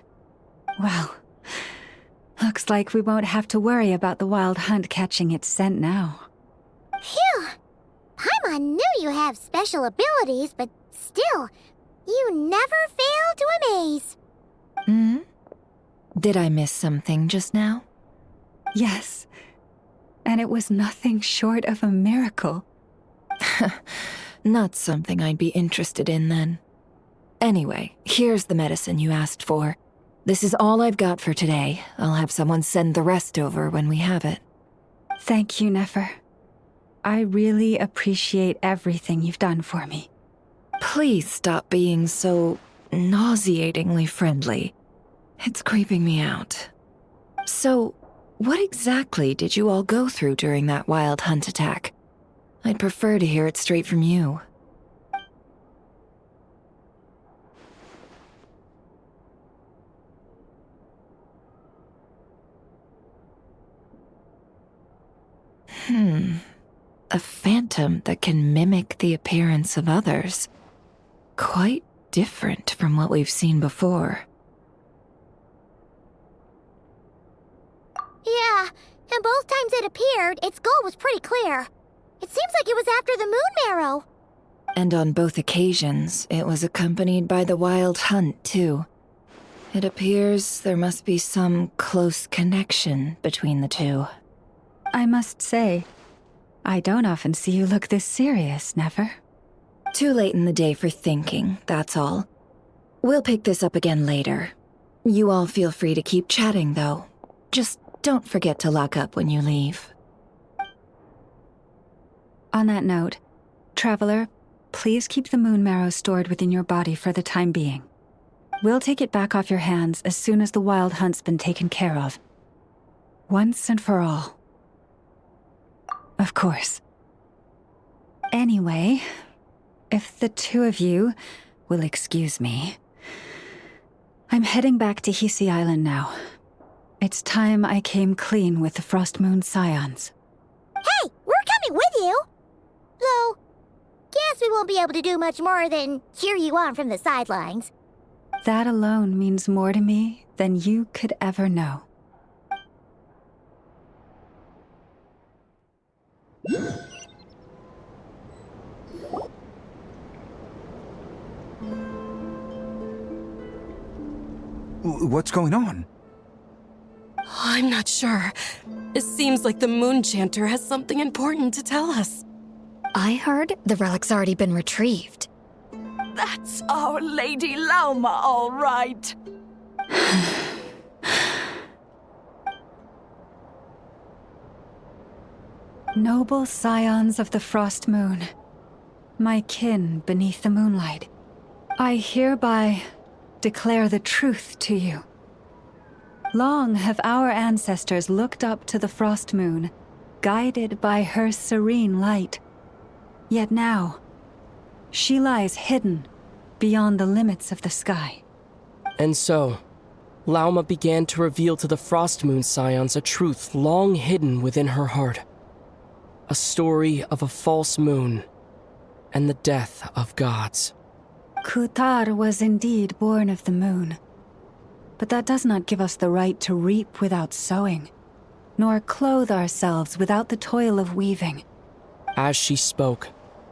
Well, looks like we won't have to worry about the wild hunt catching its scent now. Phew! Paimon knew you have special abilities, but still, you never fail to amaze. Hmm? Did I miss something just now? Yes, and it was nothing short of a miracle. Not something I'd be interested in then. Anyway, here's the medicine you asked for. This is all I've got for today. I'll have someone send the rest over when we have it. Thank you, Nefer. I really appreciate everything you've done for me. Please stop being so nauseatingly friendly. It's creeping me out. So, what exactly did you all go through during that wild hunt attack? I'd prefer to hear it straight from you. A phantom that can mimic the appearance of others. Quite different from what we've seen before. Yeah, and both times it appeared, its goal was pretty clear. It seems like it was after the moon marrow. And on both occasions, it was accompanied by the wild hunt, too. It appears there must be some close connection between the two. I must say, I don't often see you look this serious, Nefer. Too late in the day for thinking, that's all. We'll pick this up again later. You all feel free to keep chatting, though. Just don't forget to lock up when you leave. On that note, Traveler, please keep the moon marrow stored within your body for the time being. We'll take it back off your hands as soon as the wild hunt's been taken care of. Once and for all. Of course. Anyway, if the two of you will excuse me, I'm heading back to Hisi Island now. It's time I came clean with the Frost Moon Scions. Hey, we're coming with you! Though, guess we won't be able to do much more than cheer you on from the sidelines. That alone means more to me than you could ever know. What's going on? I'm not sure. It seems like the Moon Chanter has something important to tell us. I heard the relic's already been retrieved. That's our Lady Lauma, all right. Noble scions of the Frost Moon, my kin beneath the moonlight, I hereby declare the truth to you. Long have our ancestors looked up to the Frost Moon, guided by her serene light. Yet now, she lies hidden beyond the limits of the sky. And so, Lauma began to reveal to the Frost Moon Scions a truth long hidden within her heart. A story of a false moon and the death of gods. Kutar was indeed born of the moon. But that does not give us the right to reap without sowing, nor clothe ourselves without the toil of weaving. As she spoke,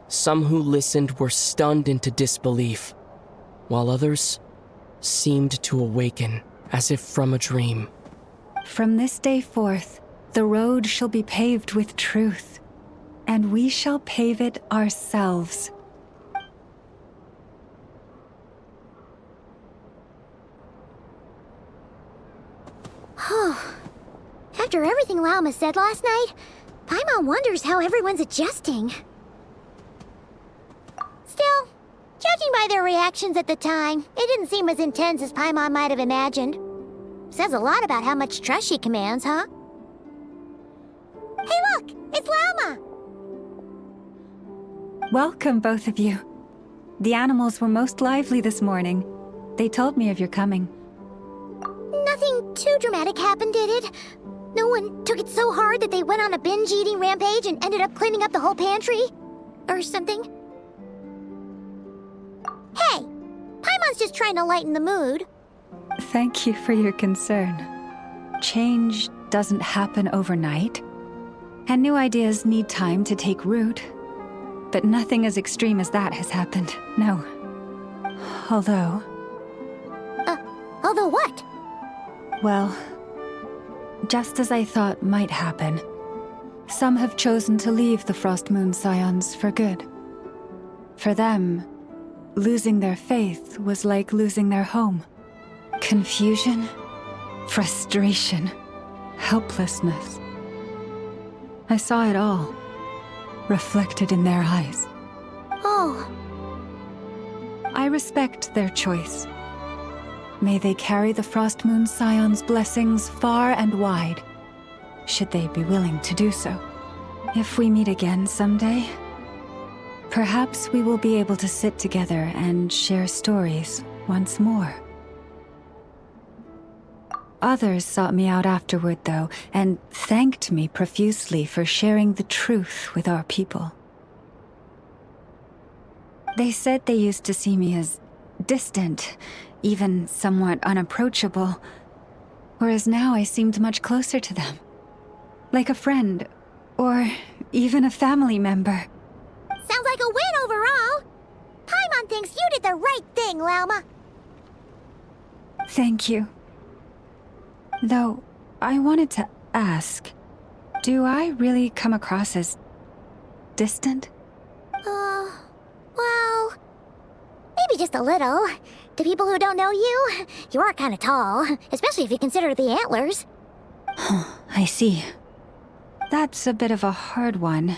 some who listened were stunned into disbelief, while others seemed to awaken as if from a dream. From this day forth, the road shall be paved with truth, and we shall pave it ourselves. After everything Lauma said last night, Paimon wonders how everyone's adjusting. Still, judging by their reactions at the time, it didn't seem as intense as Paimon might have imagined. Says a lot about how much trust she commands, huh? Hey look! It's Lauma! Welcome, both of you. The animals were most lively this morning. They told me of your coming. Nothing too dramatic happened, did it? No one took it so hard that they went on a binge-eating rampage and ended up cleaning up the whole pantry? Or something? Hey! Paimon's just trying to lighten the mood. Thank you for your concern. Change doesn't happen overnight, and new ideas need time to take root. But nothing as extreme as that has happened, no. Although what? Well, just as I thought might happen, some have chosen to leave the Frost Moon Scions for good. For them, losing their faith was like losing their home. Confusion, frustration, helplessness. I saw it all, reflected in their eyes. Oh. I respect their choice. May they carry the Frost Moon Scions' blessings far and wide, should they be willing to do so. If we meet again someday, perhaps we will be able to sit together and share stories once more. Others sought me out afterward, though, and thanked me profusely for sharing the truth with our people. They said they used to see me as distant, even somewhat unapproachable, whereas now I seemed much closer to them. Like a friend, or even a family member. Sounds like a win overall! Paimon thinks you did the right thing, Lauma. Thank you. Though, I wanted to ask, do I really come across as distant? Well, maybe just a little. To people who don't know you, you are kind of tall, especially if you consider the antlers. I see. That's a bit of a hard one.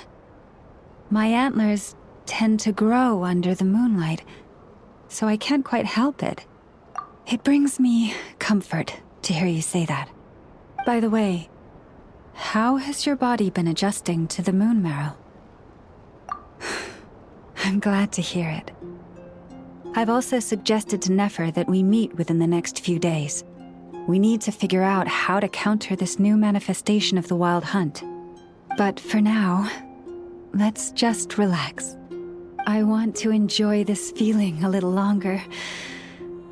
My antlers tend to grow under the moonlight, so I can't quite help it. It brings me comfort to hear you say that. By the way, how has your body been adjusting to the moon marrow? I'm glad to hear it. I've also suggested to Nefer that we meet within the next few days. We need to figure out how to counter this new manifestation of the Wild Hunt. But for now, let's just relax. I want to enjoy this feeling a little longer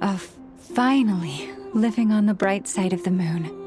of finally living on the bright side of the moon.